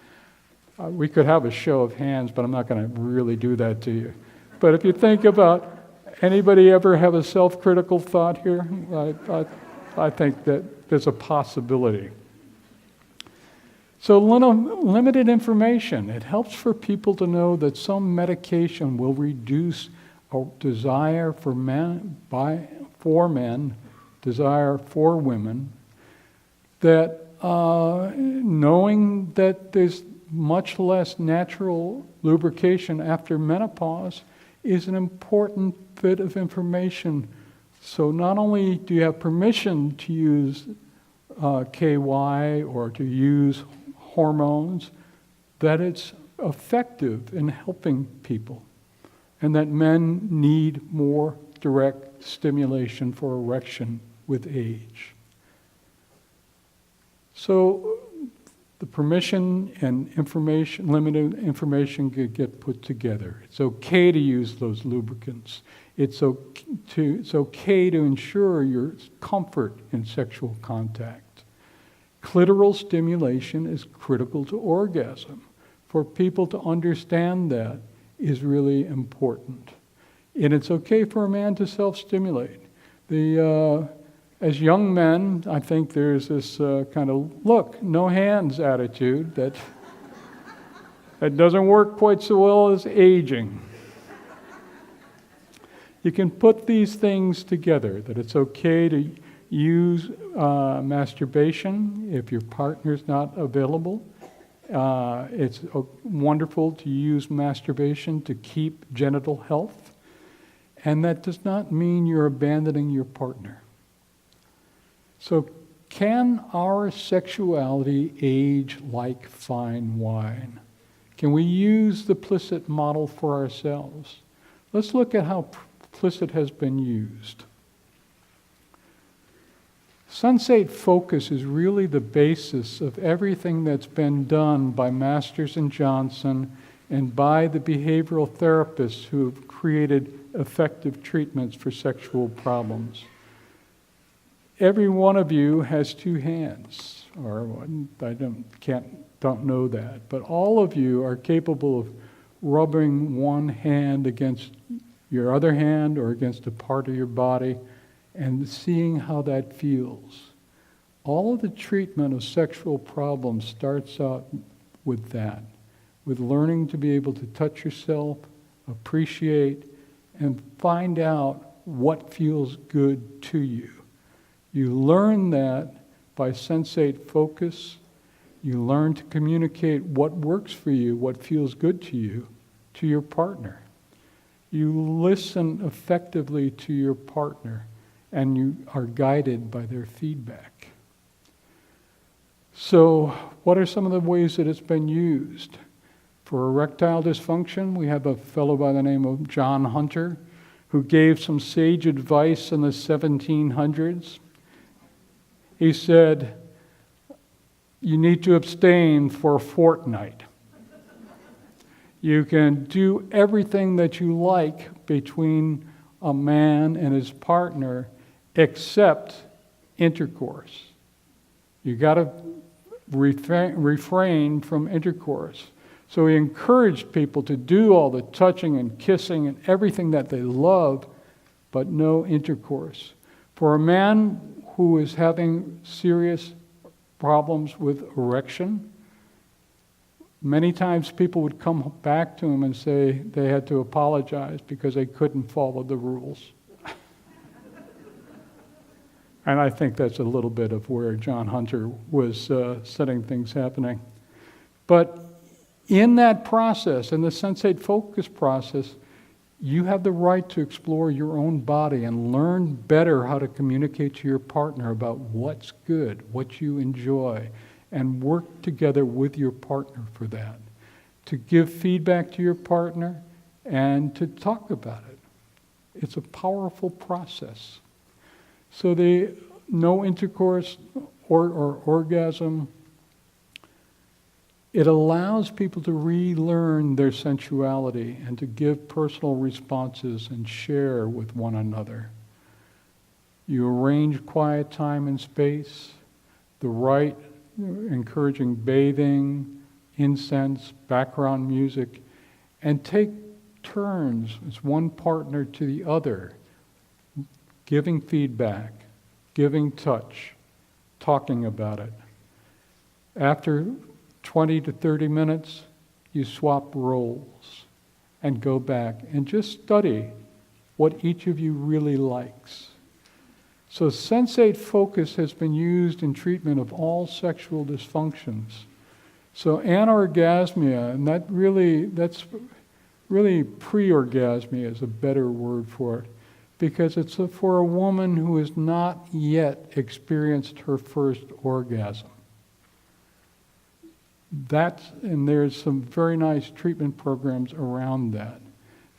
V: We could have a show of hands, but I'm not going to really do that to you. But if you think about, anybody ever have a self-critical thought here? I think that there's a possibility. So limited information. It helps for people to know that some medication will reduce a desire for men, desire for women, that knowing that there's much less natural lubrication after menopause is an important bit of information. So not only do you have permission to use KY or to use hormones, that it's effective in helping people, and that men need more direct stimulation for erection with age. So the permission and information, limited information could get put together. It's okay to use those lubricants. It's okay to ensure your comfort in sexual contact. Clitoral stimulation is critical to orgasm. For people to understand that is really important. And it's okay for a man to self-stimulate. As young men, I think there's this kind of, look, no hands attitude that doesn't work quite so well as aging. You can put these things together, that it's okay to use masturbation if your partner's not available. It's wonderful to use masturbation to keep genital health. And that does not mean you're abandoning your partner. So, can our sexuality age like fine wine? Can we use the Plisset model for ourselves? Let's look at how Plisset has been used. Sensate focus is really the basis of everything that's been done by Masters and Johnson and by the behavioral therapists who have created effective treatments for sexual problems. Every one of you has two hands, or I don't know that, but all of you are capable of rubbing one hand against your other hand or against a part of your body and seeing how that feels. All of the treatment of sexual problems starts out with that, with learning to be able to touch yourself, appreciate, and find out what feels good to you. You learn that by sensate focus. You learn to communicate what works for you, what feels good to you, to your partner. You listen effectively to your partner, and you are guided by their feedback. So, what are some of the ways that it's been used? For erectile dysfunction, we have a fellow by the name of John Hunter who gave some sage advice in the 1700s. He said, you need to abstain for a fortnight. You can do everything that you like between a man and his partner except intercourse. You got to refrain from intercourse. So he encouraged people to do all the touching and kissing and everything that they love, but no intercourse. For a man who is having serious problems with erection, many times people would come back to him and say they had to apologize because they couldn't follow the rules. And I think that's a little bit of where John Hunter was setting things happening. But in that process, in the sensate focus process, you have the right to explore your own body and learn better how to communicate to your partner about what's good, what you enjoy, and work together with your partner for that. To give feedback to your partner and to talk about it. It's a powerful process. So the no intercourse or orgasm, it allows people to relearn their sensuality and to give personal responses and share with one another. You arrange quiet time and space, the right encouraging bathing, incense, background music, and take turns as one partner to the other, giving feedback, giving touch, talking about it. After 20 to 30 minutes, you swap roles and go back and just study what each of you really likes. So sensate focus has been used in treatment of all sexual dysfunctions. So anorgasmia, and that's really pre-orgasmia is a better word for it, because it's for a woman who has not yet experienced her first orgasm. And there's some very nice treatment programs around that.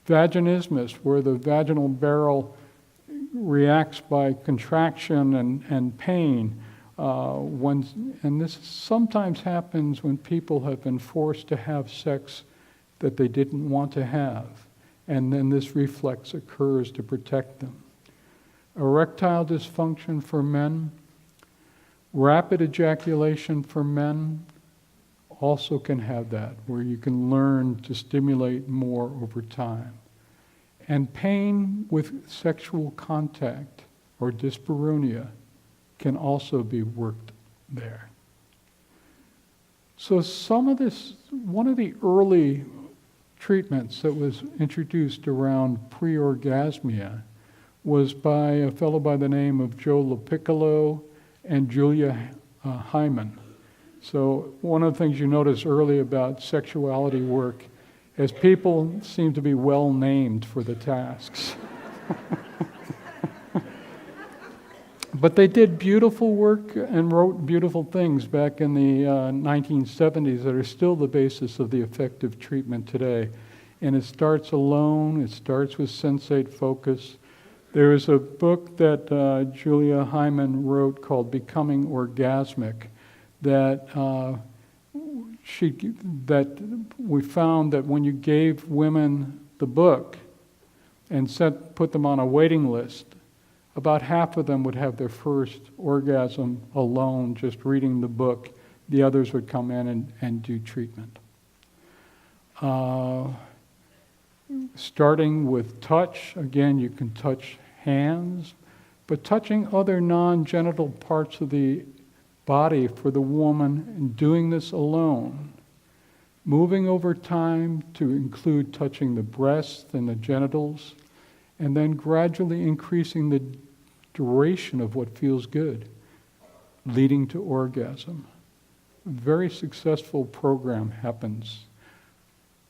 V: Vaginismus, where the vaginal barrel reacts by contraction and pain, And this sometimes happens when people have been forced to have sex that they didn't want to have, and then this reflex occurs to protect them. Erectile dysfunction for men, rapid ejaculation for men also can have that, where you can learn to stimulate more over time. And pain with sexual contact or dyspareunia can also be worked there. So one of the early treatments that was introduced around pre-orgasmia was by a fellow by the name of Joe LaPiccolo and Julia Hyman. So one of the things you notice early about sexuality work is people seem to be well named for the tasks. But they did beautiful work and wrote beautiful things back in the 1970s that are still the basis of the effective treatment today. And it starts alone, it starts with sensate focus. There is a book that Julia Hyman wrote called Becoming Orgasmic that we found that when you gave women the book and put them on a waiting list, about half of them would have their first orgasm alone, just reading the book. The others would come in and do treatment. Starting with touch, again, you can touch hands, but touching other non-genital parts of the body for the woman and doing this alone. Moving over time to include touching the breasts and the genitals, and then gradually increasing the duration of what feels good, leading to orgasm. A very successful program happens.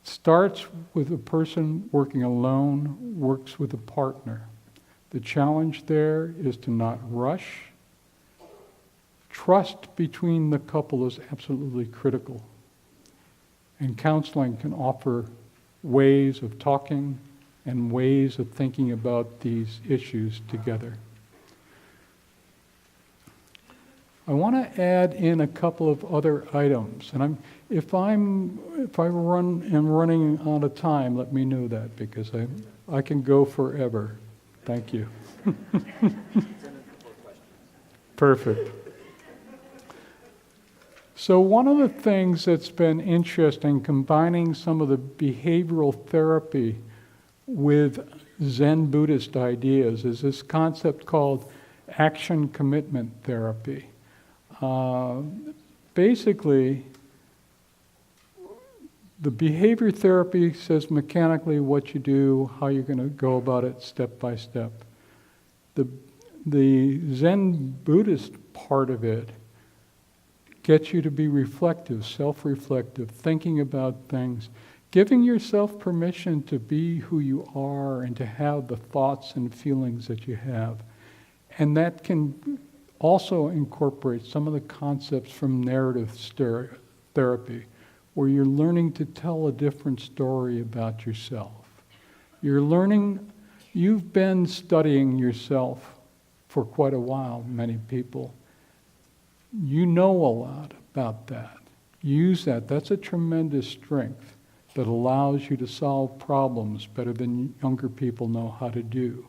V: Starts with a person working alone, works with a partner. The challenge there is to not rush. Trust between the couple is absolutely critical. And counseling can offer ways of talking and ways of thinking about these issues together. I want to add in a couple of other items, and if I'm running out of time, let me know that, because I can go forever. Thank you. Perfect. So one of the things that's been interesting, combining some of the behavioral therapy with Zen Buddhist ideas, is this concept called action commitment therapy. Basically, the behavior therapy says mechanically what you do, how you're going to go about it step by step. The Zen Buddhist part of it gets you to be reflective, self-reflective, thinking about things, giving yourself permission to be who you are and to have the thoughts and feelings that you have. And that can also incorporate some of the concepts from narrative therapy, where you're learning to tell a different story about yourself. You've been studying yourself for quite a while, many people. You know a lot about that. Use that. That's a tremendous strength that allows you to solve problems better than younger people know how to do.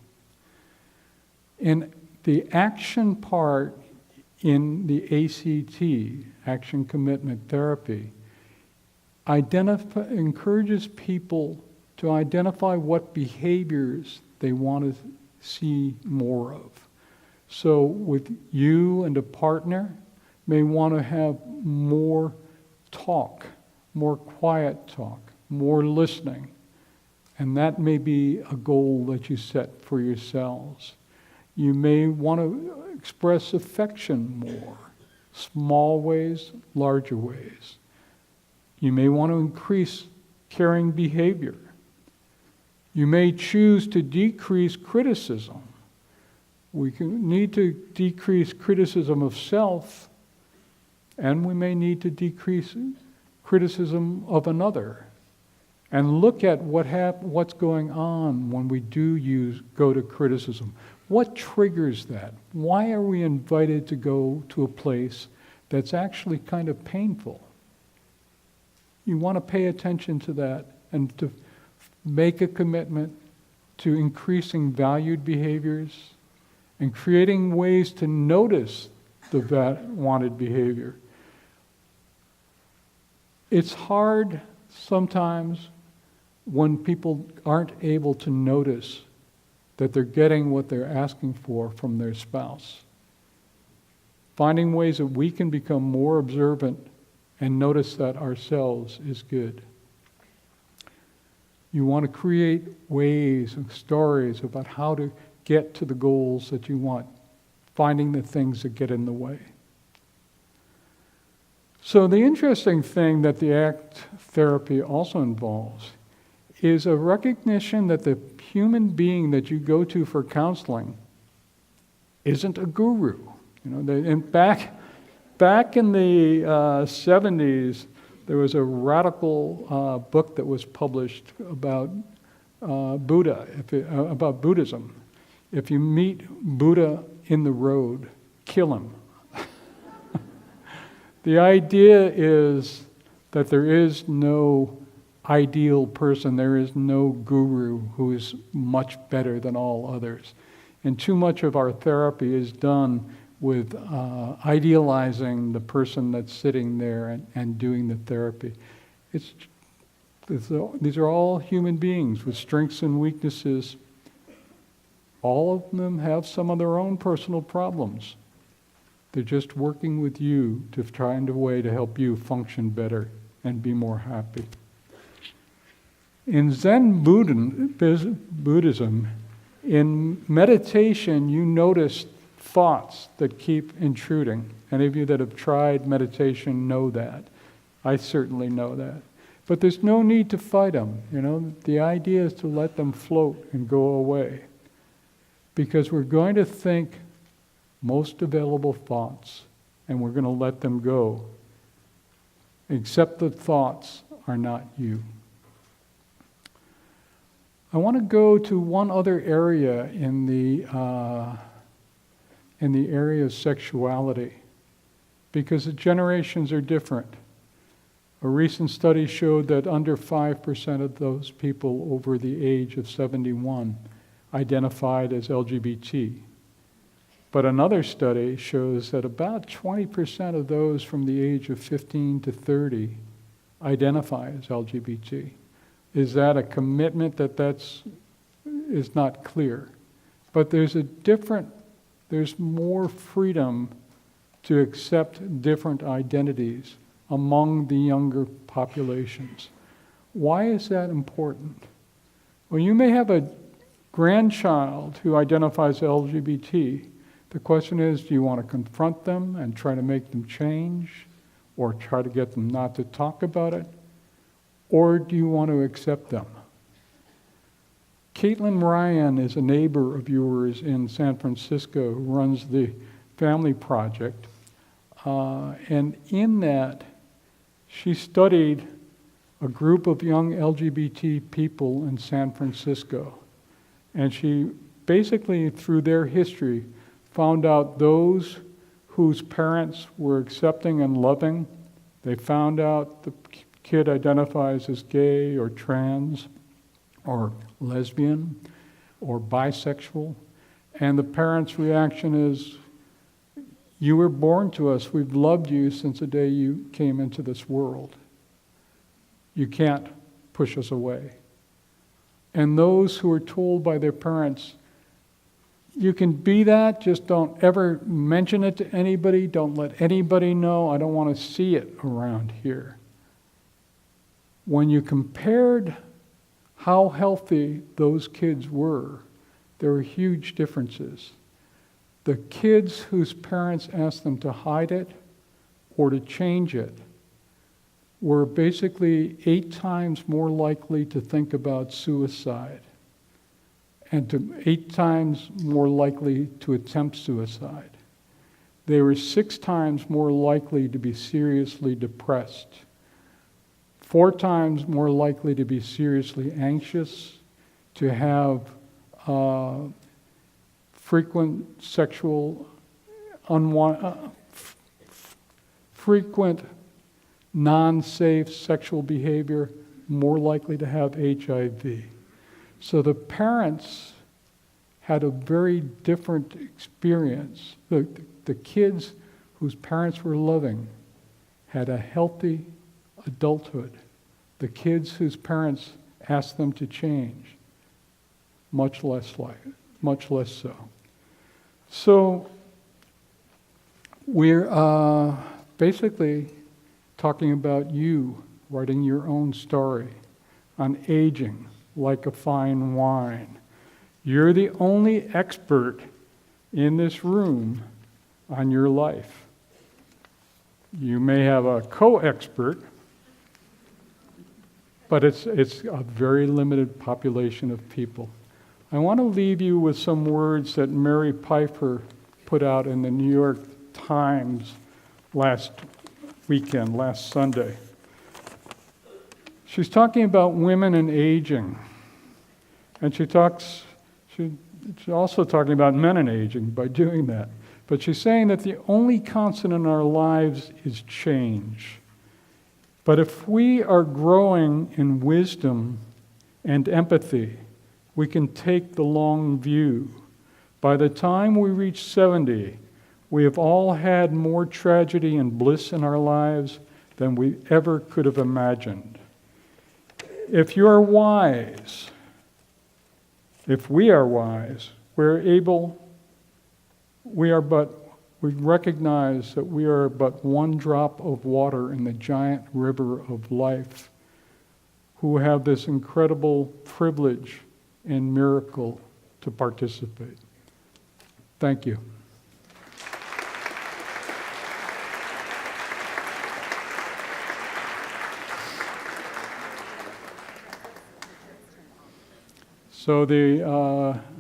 V: And the action part in the ACT, Action Commitment Therapy, encourages people to identify what behaviors they want to see more of. So with you and a partner, may want to have more talk, more quiet talk, more listening. And that may be a goal that you set for yourselves. You may want to express affection more, small ways, larger ways. You may want to increase caring behavior. You may choose to decrease criticism. We need to decrease criticism of self, and we may need to decrease criticism of another. And look at what's going on when we do go to criticism. What triggers that? Why are we invited to go to a place that's actually kind of painful? You want to pay attention to that and to make a commitment to increasing valued behaviors and creating ways to notice the wanted behavior. It's hard sometimes when people aren't able to notice that they're getting what they're asking for from their spouse. Finding ways that we can become more observant and notice that ourselves is good. You want to create ways and stories about how to get to the goals that you want, finding the things that get in the way. So the interesting thing that the ACT therapy also involves is a recognition that the human being that you go to for counseling isn't a guru. And back in the 70s, there was a radical book that was published about about Buddhism. If you meet Buddha in the road, kill him. The idea is that there is no ideal person, there is no guru who is much better than all others. And too much of our therapy is done with idealizing the person that's sitting there and doing the therapy. These are all human beings with strengths and weaknesses. All of them have some of their own personal problems. They're just working with you to find a way to help you function better and be more happy. In Zen Buddhism, in meditation, you notice thoughts that keep intruding. Any of you that have tried meditation know that. I certainly know that. But there's no need to fight them. The idea is to let them float and go away. Because we're going to think most available thoughts, and we're going to let them go. Except the thoughts are not you. I want to go to one other area in the area of sexuality, because the generations are different. A recent study showed that under 5% of those people over the age of 71 identified as LGBT. But another study shows that about 20% of those from the age of 15 to 30 identify as LGBT. Is that a commitment that's not clear? But there's more freedom to accept different identities among the younger populations. Why is that important? Well, you may have a grandchild who identifies LGBT. The question is, do you want to confront them and try to make them change, or try to get them not to talk about it? Or do you want to accept them? Caitlin Ryan is a neighbor of yours in San Francisco who runs the Family Project. And in that, she studied a group of young LGBT people in San Francisco. And she basically, through their history, found out those whose parents were accepting and loving. They found out the kid identifies as gay or trans or lesbian or bisexual, and the parents' reaction is, you were born to us, we've loved you since the day you came into this world. You can't push us away. And those who are told by their parents, you can be that, just don't ever mention it to anybody, don't let anybody know, I don't want to see it around here. When you compared how healthy those kids were, there were huge differences. The kids whose parents asked them to hide it or to change it were basically 8 times more likely to think about suicide and 8 times more likely to attempt suicide. They were 6 times more likely to be seriously depressed, 4 times more likely to be seriously anxious, to have frequent sexual, frequent non-safe sexual behavior, more likely to have HIV. So the parents had a very different experience. The kids whose parents were loving had a healthy adulthood. The kids whose parents asked them to change, much less so. So we're basically talking about you writing your own story on aging like a fine wine. You're the only expert in this room on your life. You may have a co-expert, but it's a very limited population of people. I want to leave you with some words that Mary Pfeiffer put out in the New York Times last Sunday. She's talking about women and aging. And she's also talking about men and aging by doing that. But she's saying that the only constant in our lives is change. But if we are growing in wisdom and empathy, we can take the long view. By the time we reach 70, we have all had more tragedy and bliss in our lives than we ever could have imagined. If we are wise, we recognize that we are but one drop of water in the giant river of life, who have this incredible privilege and miracle to participate. Thank you. So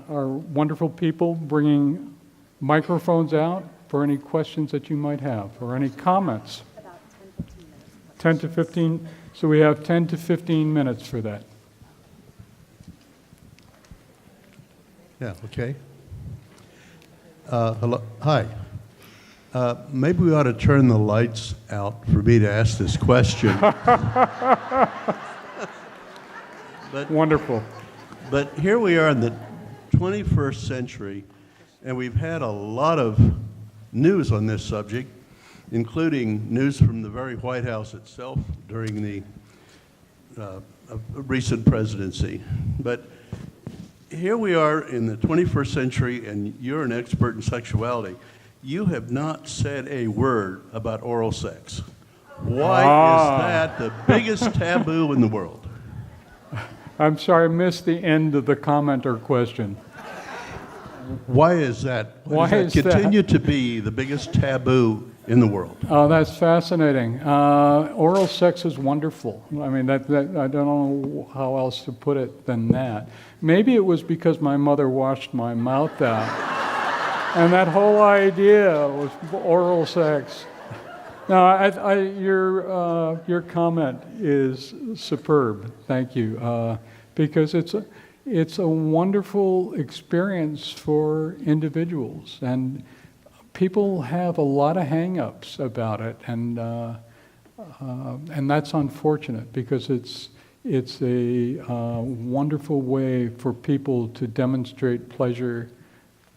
V: our wonderful people bringing microphones out for any questions that you might have or any comments.
P: About
V: 10 to 15, so we have 10 to 15 minutes for that.
B: Yeah, okay. Hello, hi. Maybe we ought to turn the lights out for me to ask this question. But,
V: wonderful.
B: But here we are in the 21st century, and we've had a lot of news on this subject, including news from the very White House itself during the recent presidency. But here we are in the 21st century, and you're an expert in sexuality. You have not said a word about oral sex. Why is that the biggest taboo in the world?
V: I'm sorry, I missed the end of the comment or question.
B: Why is that?
V: Why
B: does
V: is
B: that continue
V: that?
B: to be the biggest taboo in the world?
V: Oh, that's fascinating. Oral sex is wonderful. I mean, that I don't know how else to put it than that. Maybe it was because my mother washed my mouth out. And that whole idea was oral sex. No, your comment is superb. Thank you. Because it's a wonderful experience for individuals, and people have a lot of hang-ups about it, and that's unfortunate because it's a wonderful way for people to demonstrate pleasure,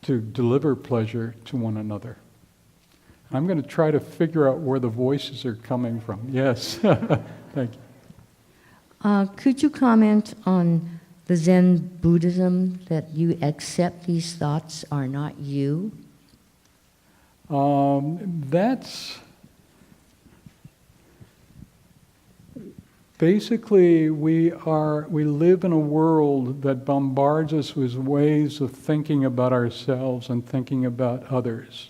V: to deliver pleasure to one another. I'm going to try to figure out where the voices are coming from. Yes, thank you.
C: Could you comment on the Zen Buddhism that you accept these thoughts are not you?
V: That's basically we live in a world that bombards us with ways of thinking about ourselves and thinking about others.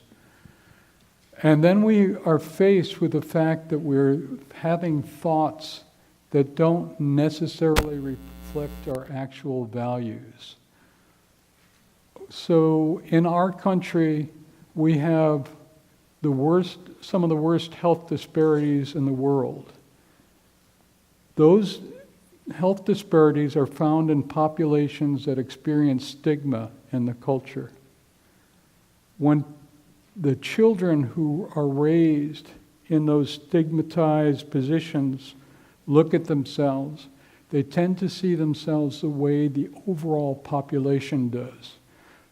V: And then we are faced with the fact that we're having thoughts that don't necessarily reflect our actual values. So in our country, we have some of the worst health disparities in the world. Those health disparities are found in populations that experience stigma in the culture. when the children who are raised in those stigmatized positions look at themselves, they tend to see themselves the way the overall population does.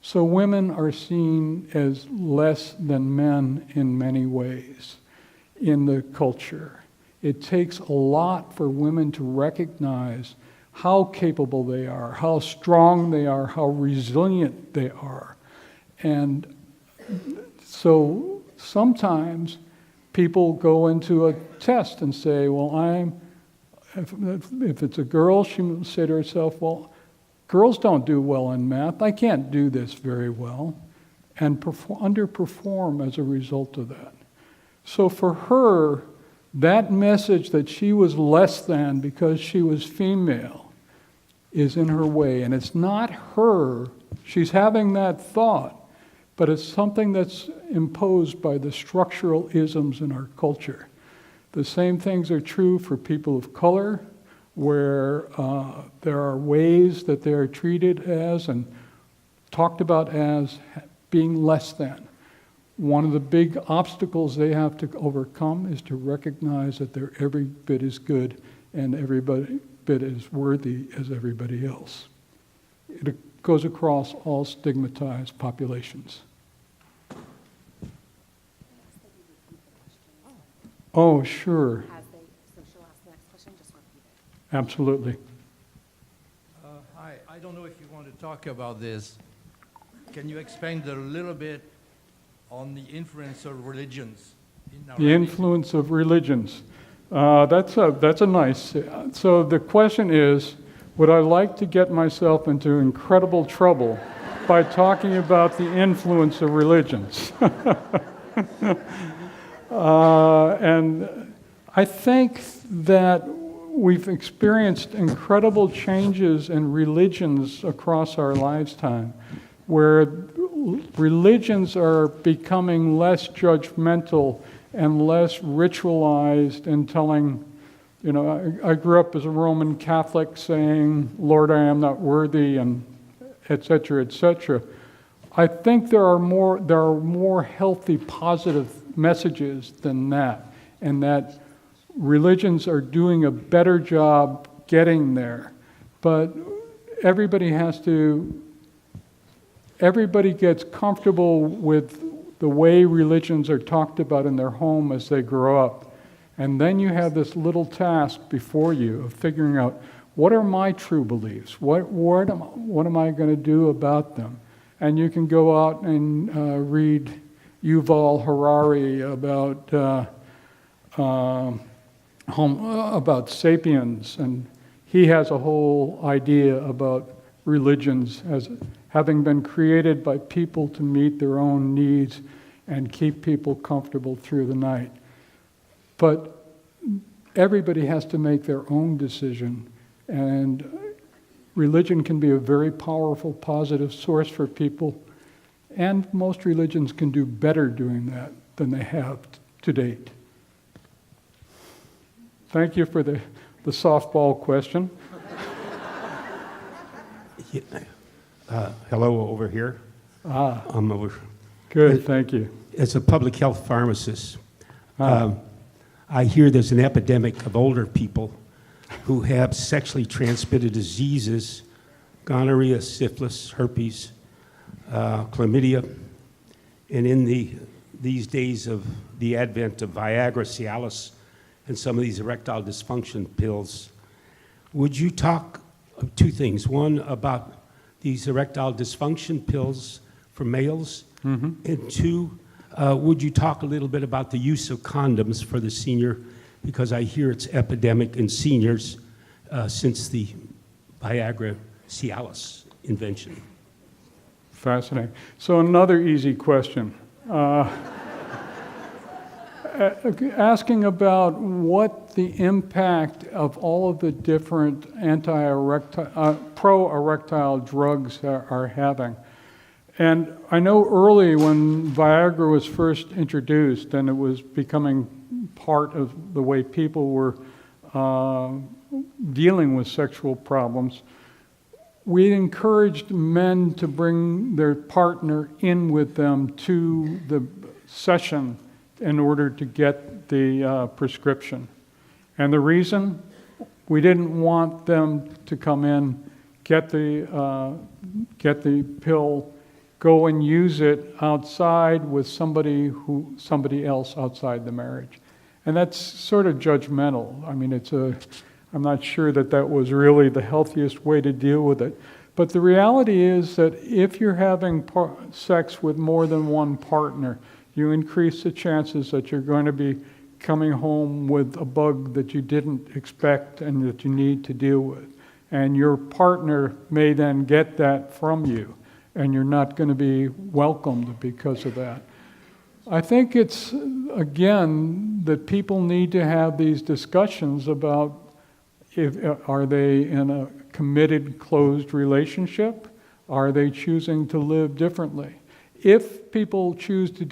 V: So women are seen as less than men in many ways in the culture. It takes a lot for women to recognize how capable they are, how strong they are, how resilient they are. And so sometimes people go into a test and say, well, if it's a girl, she will say to herself, well, girls don't do well in math. I can't do this very well, and underperform as a result of that. So for her, that message that she was less than because she was female is in her way. And it's not her. She's having that thought, but it's something that's imposed by the structural isms in our culture. The same things are true for people of color, where there are ways that they are treated as and talked about as being less than. One of the big obstacles they have to overcome is to recognize that they're every bit as good and every bit as worthy as everybody else. It goes across all stigmatized populations. Oh, sure. Absolutely.
E: Hi, I don't know if you want to talk about this. Can you expand a little bit on the influence of religions in our
V: The influence of religions. That's a nice. So the question is, would I like to get myself into incredible trouble by talking about the influence of religions? And I think that we've experienced incredible changes in religions across our lifetime, where religions are becoming less judgmental and less ritualized and telling, you know, I grew up as a Roman Catholic saying, Lord, I am not worthy, and et cetera, et cetera. I think there are more healthy, positive messages than that, and that religions are doing a better job getting there. But everybody gets comfortable with the way religions are talked about in their home as they grow up. And then you have this little task before you of figuring out, what are my true beliefs? What am I going to do about them? And you can go out and read Yuval Harari about Sapiens, and he has a whole idea about religions as having been created by people to meet their own needs and keep people comfortable through the night. But everybody has to make their own decision, and religion can be a very powerful, positive source for people, and most religions can do better doing that than they have to date. Thank you for the softball question.
F: Hello over here. I'm over.
V: Good, thank you.
F: As a public health pharmacist, I hear there's an epidemic of older people who have sexually transmitted diseases, gonorrhea, syphilis, herpes, chlamydia, and in these days of the advent of Viagra, Cialis, and some of these erectile dysfunction pills, would you talk of two things? One, about these erectile dysfunction pills for males, and two, would you talk a little bit about the use of condoms for the senior? Because I hear it's epidemic in seniors since the Viagra Cialis invention.
V: Fascinating. So another easy question. Asking about what the impact of all of the different pro-erectile drugs are having. And I know early when Viagra was first introduced and it was becoming part of the way people were dealing with sexual problems, we encouraged men to bring their partner in with them to the session in order to get the prescription. And the reason? We didn't want them to come in, get the pill, go and use it outside with somebody else outside the marriage. And that's sort of judgmental. I mean, I'm not sure that was really the healthiest way to deal with it. But the reality is that if you're having sex with more than one partner, you increase the chances that you're going to be coming home with a bug that you didn't expect and that you need to deal with. And your partner may then get that from you, and you're not going to be welcomed because of that. I think it's, again, that people need to have these discussions about are they in a committed, closed relationship? Are they choosing to live differently? If people choose to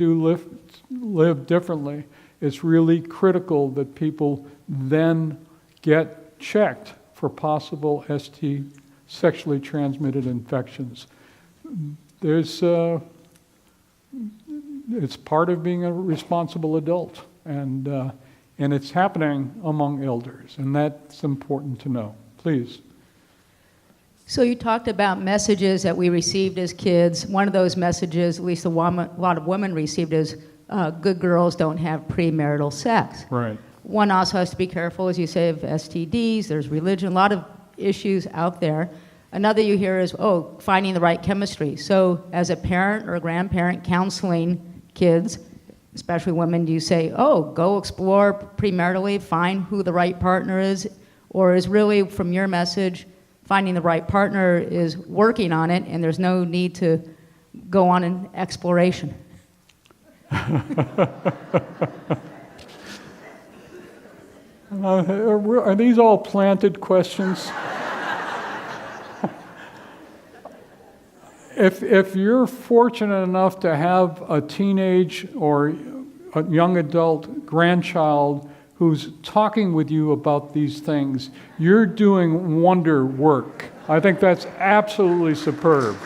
V: live differently, it's really critical that people then get checked for possible sexually transmitted infections. It's part of being a responsible adult, and it's happening among elders, and that's important to know. Please.
G: So you talked about messages that we received as kids. One of those messages, at least a lot of women received, is good girls don't have premarital sex.
V: Right.
G: One also has to be careful, as you say, of STDs. There's religion, a lot of issues out there. Another you hear is, finding the right chemistry. So as a parent or a grandparent counseling kids, especially women, do you say, go explore premaritally, find who the right partner is? Or is really, from your message, finding the right partner is working on it and there's no need to go on an exploration?
V: Are these all planted questions? If you're fortunate enough to have a teenage or a young adult grandchild who's talking with you about these things, you're doing wonder work. I think that's absolutely superb.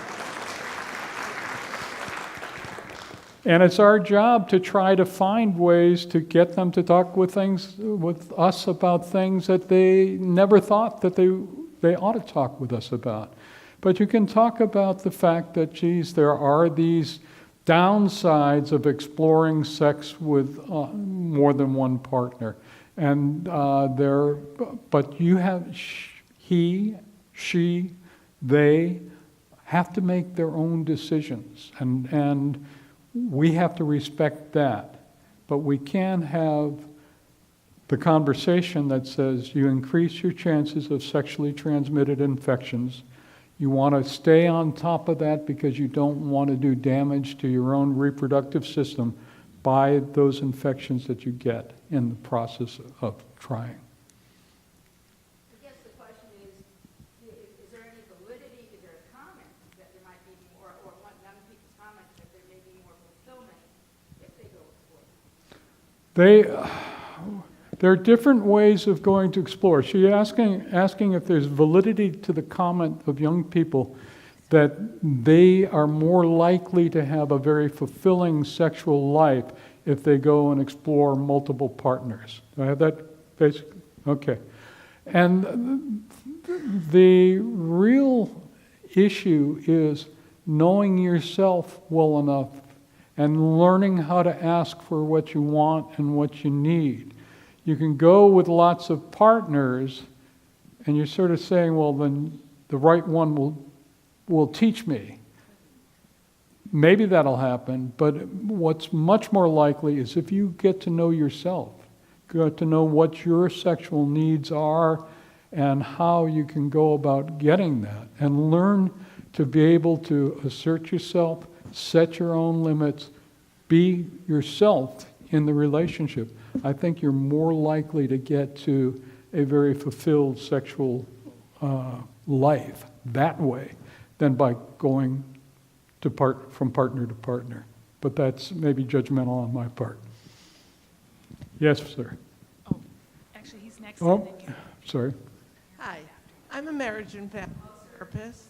V: And it's our job to try to find ways to get them to talk with us about things that they never thought that they ought to talk with us about. But you can talk about the fact that, there are these downsides of exploring sex with more than one partner. And but you have, he, she, they have to make their own decisions. And we have to respect that. But we can have the conversation that says you increase your chances of sexually transmitted infections. You want to stay on top of that because you don't want to do damage to your own reproductive system by those infections that you get in the process of trying.
U: I guess the question is there any validity to their comment that there might be more, or what young people's comment that there may be more fulfillment if they go explore?
V: There are different ways of going to explore. So you're asking if there's validity to the comment of young people that they are more likely to have a very fulfilling sexual life if they go and explore multiple partners. Do I have that basic? Okay. And the real issue is knowing yourself well enough and learning how to ask for what you want and what you need. You can go with lots of partners, and you're sort of saying, well, then the right one will teach me. Maybe that'll happen, but what's much more likely is if you get to know yourself, get to know what your sexual needs are and how you can go about getting that, and learn to be able to assert yourself, set your own limits, be yourself in the relationship. I think you're more likely to get to a very fulfilled sexual life that way than by going from partner to partner. But that's maybe judgmental on my part. Yes, sir.
H: Oh, actually, he's next.
V: Oh, sorry.
H: Hi, I'm a marriage and family therapist,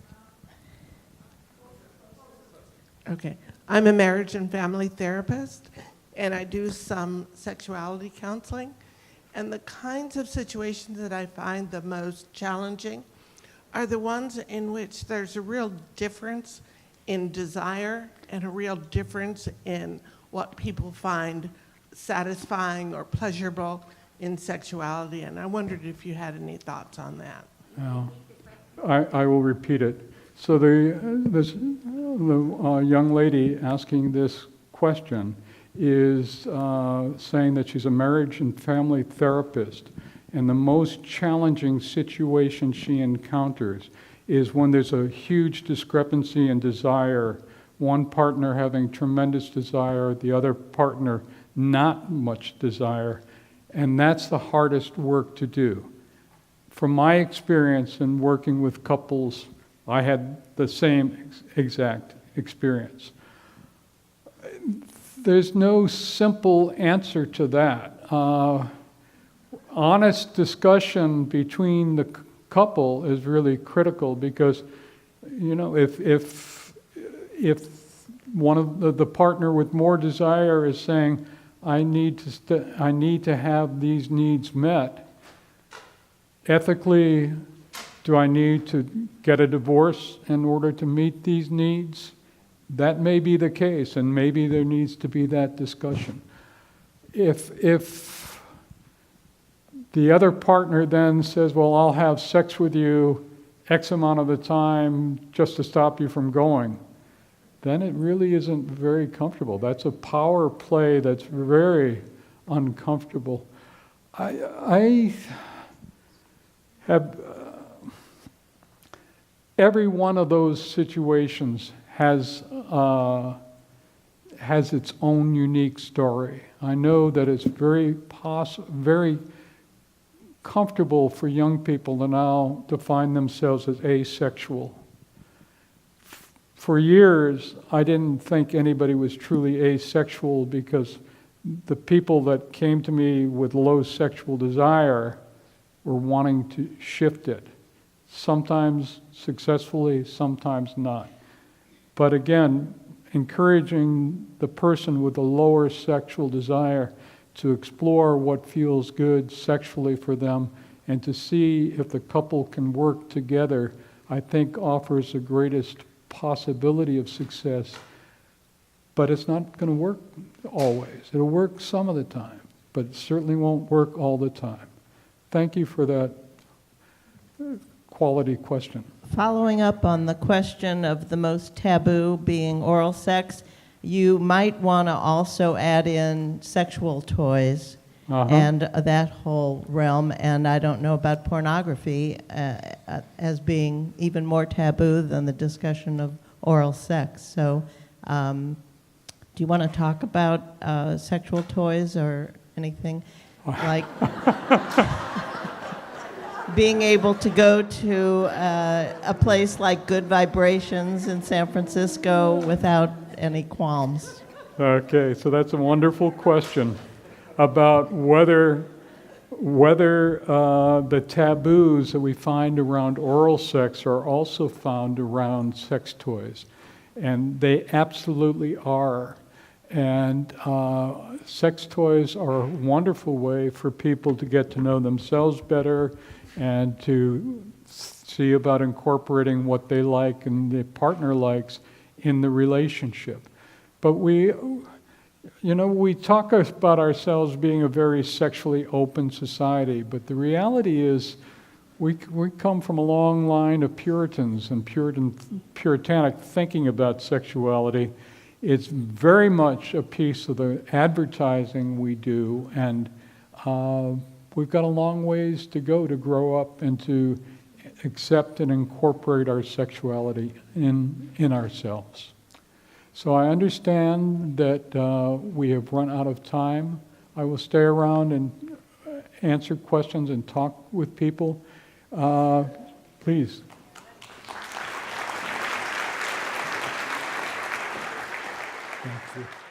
H: Okay. I'm a marriage and family therapist, and I do some sexuality counseling. And the kinds of situations that I find the most challenging are the ones in which there's a real difference in desire and a real difference in what people find satisfying or pleasurable in sexuality. And I wondered if you had any thoughts on that.
V: Now, I will repeat it. So the young lady asking this question is saying that she's a marriage and family therapist, and the most challenging situation she encounters is when there's a huge discrepancy in desire, one partner having tremendous desire, the other partner not much desire, and that's the hardest work to do. From my experience in working with couples, I had the same exact experience. There's no simple answer to that. Honest discussion between the couple is really critical because, you know, if one of the partner with more desire is saying, I need to have these needs met, ethically, do I need to get a divorce in order to meet these needs? That may be the case, and maybe there needs to be that discussion. If the other partner then says, well, I'll have sex with you X amount of the time just to stop you from going, then it really isn't very comfortable. That's a power play that's very uncomfortable. I have... every one of those situations has its own unique story. I know that it's very comfortable for young people to now define themselves as asexual. For years, I didn't think anybody was truly asexual because the people that came to me with low sexual desire were wanting to shift it. Sometimes successfully, sometimes not. But again, encouraging the person with a lower sexual desire to explore what feels good sexually for them and to see if the couple can work together, I think offers the greatest possibility of success. But it's not going to work always. It'll work some of the time, but it certainly won't work all the time. Thank you for that quality question.
K: Following up on the question of the most taboo being oral sex, you might want to also add in sexual toys and that whole realm. And I don't know about pornography as being even more taboo than the discussion of oral sex. So do you want to talk about sexual toys or anything? Like being able to go to a place like Good Vibrations in San Francisco without any qualms.
V: Okay, so that's a wonderful question about whether the taboos that we find around oral sex are also found around sex toys. And they absolutely are. And sex toys are a wonderful way for people to get to know themselves better and to see about incorporating what they like and the partner likes in the relationship. But we talk about ourselves being a very sexually open society, but the reality is we come from a long line of Puritans and puritanic thinking about sexuality. It's very much a piece of the advertising we do, and we've got a long ways to go to grow up and to accept and incorporate our sexuality in ourselves. So I understand that we have run out of time. I will stay around and answer questions and talk with people. Please. Thank you.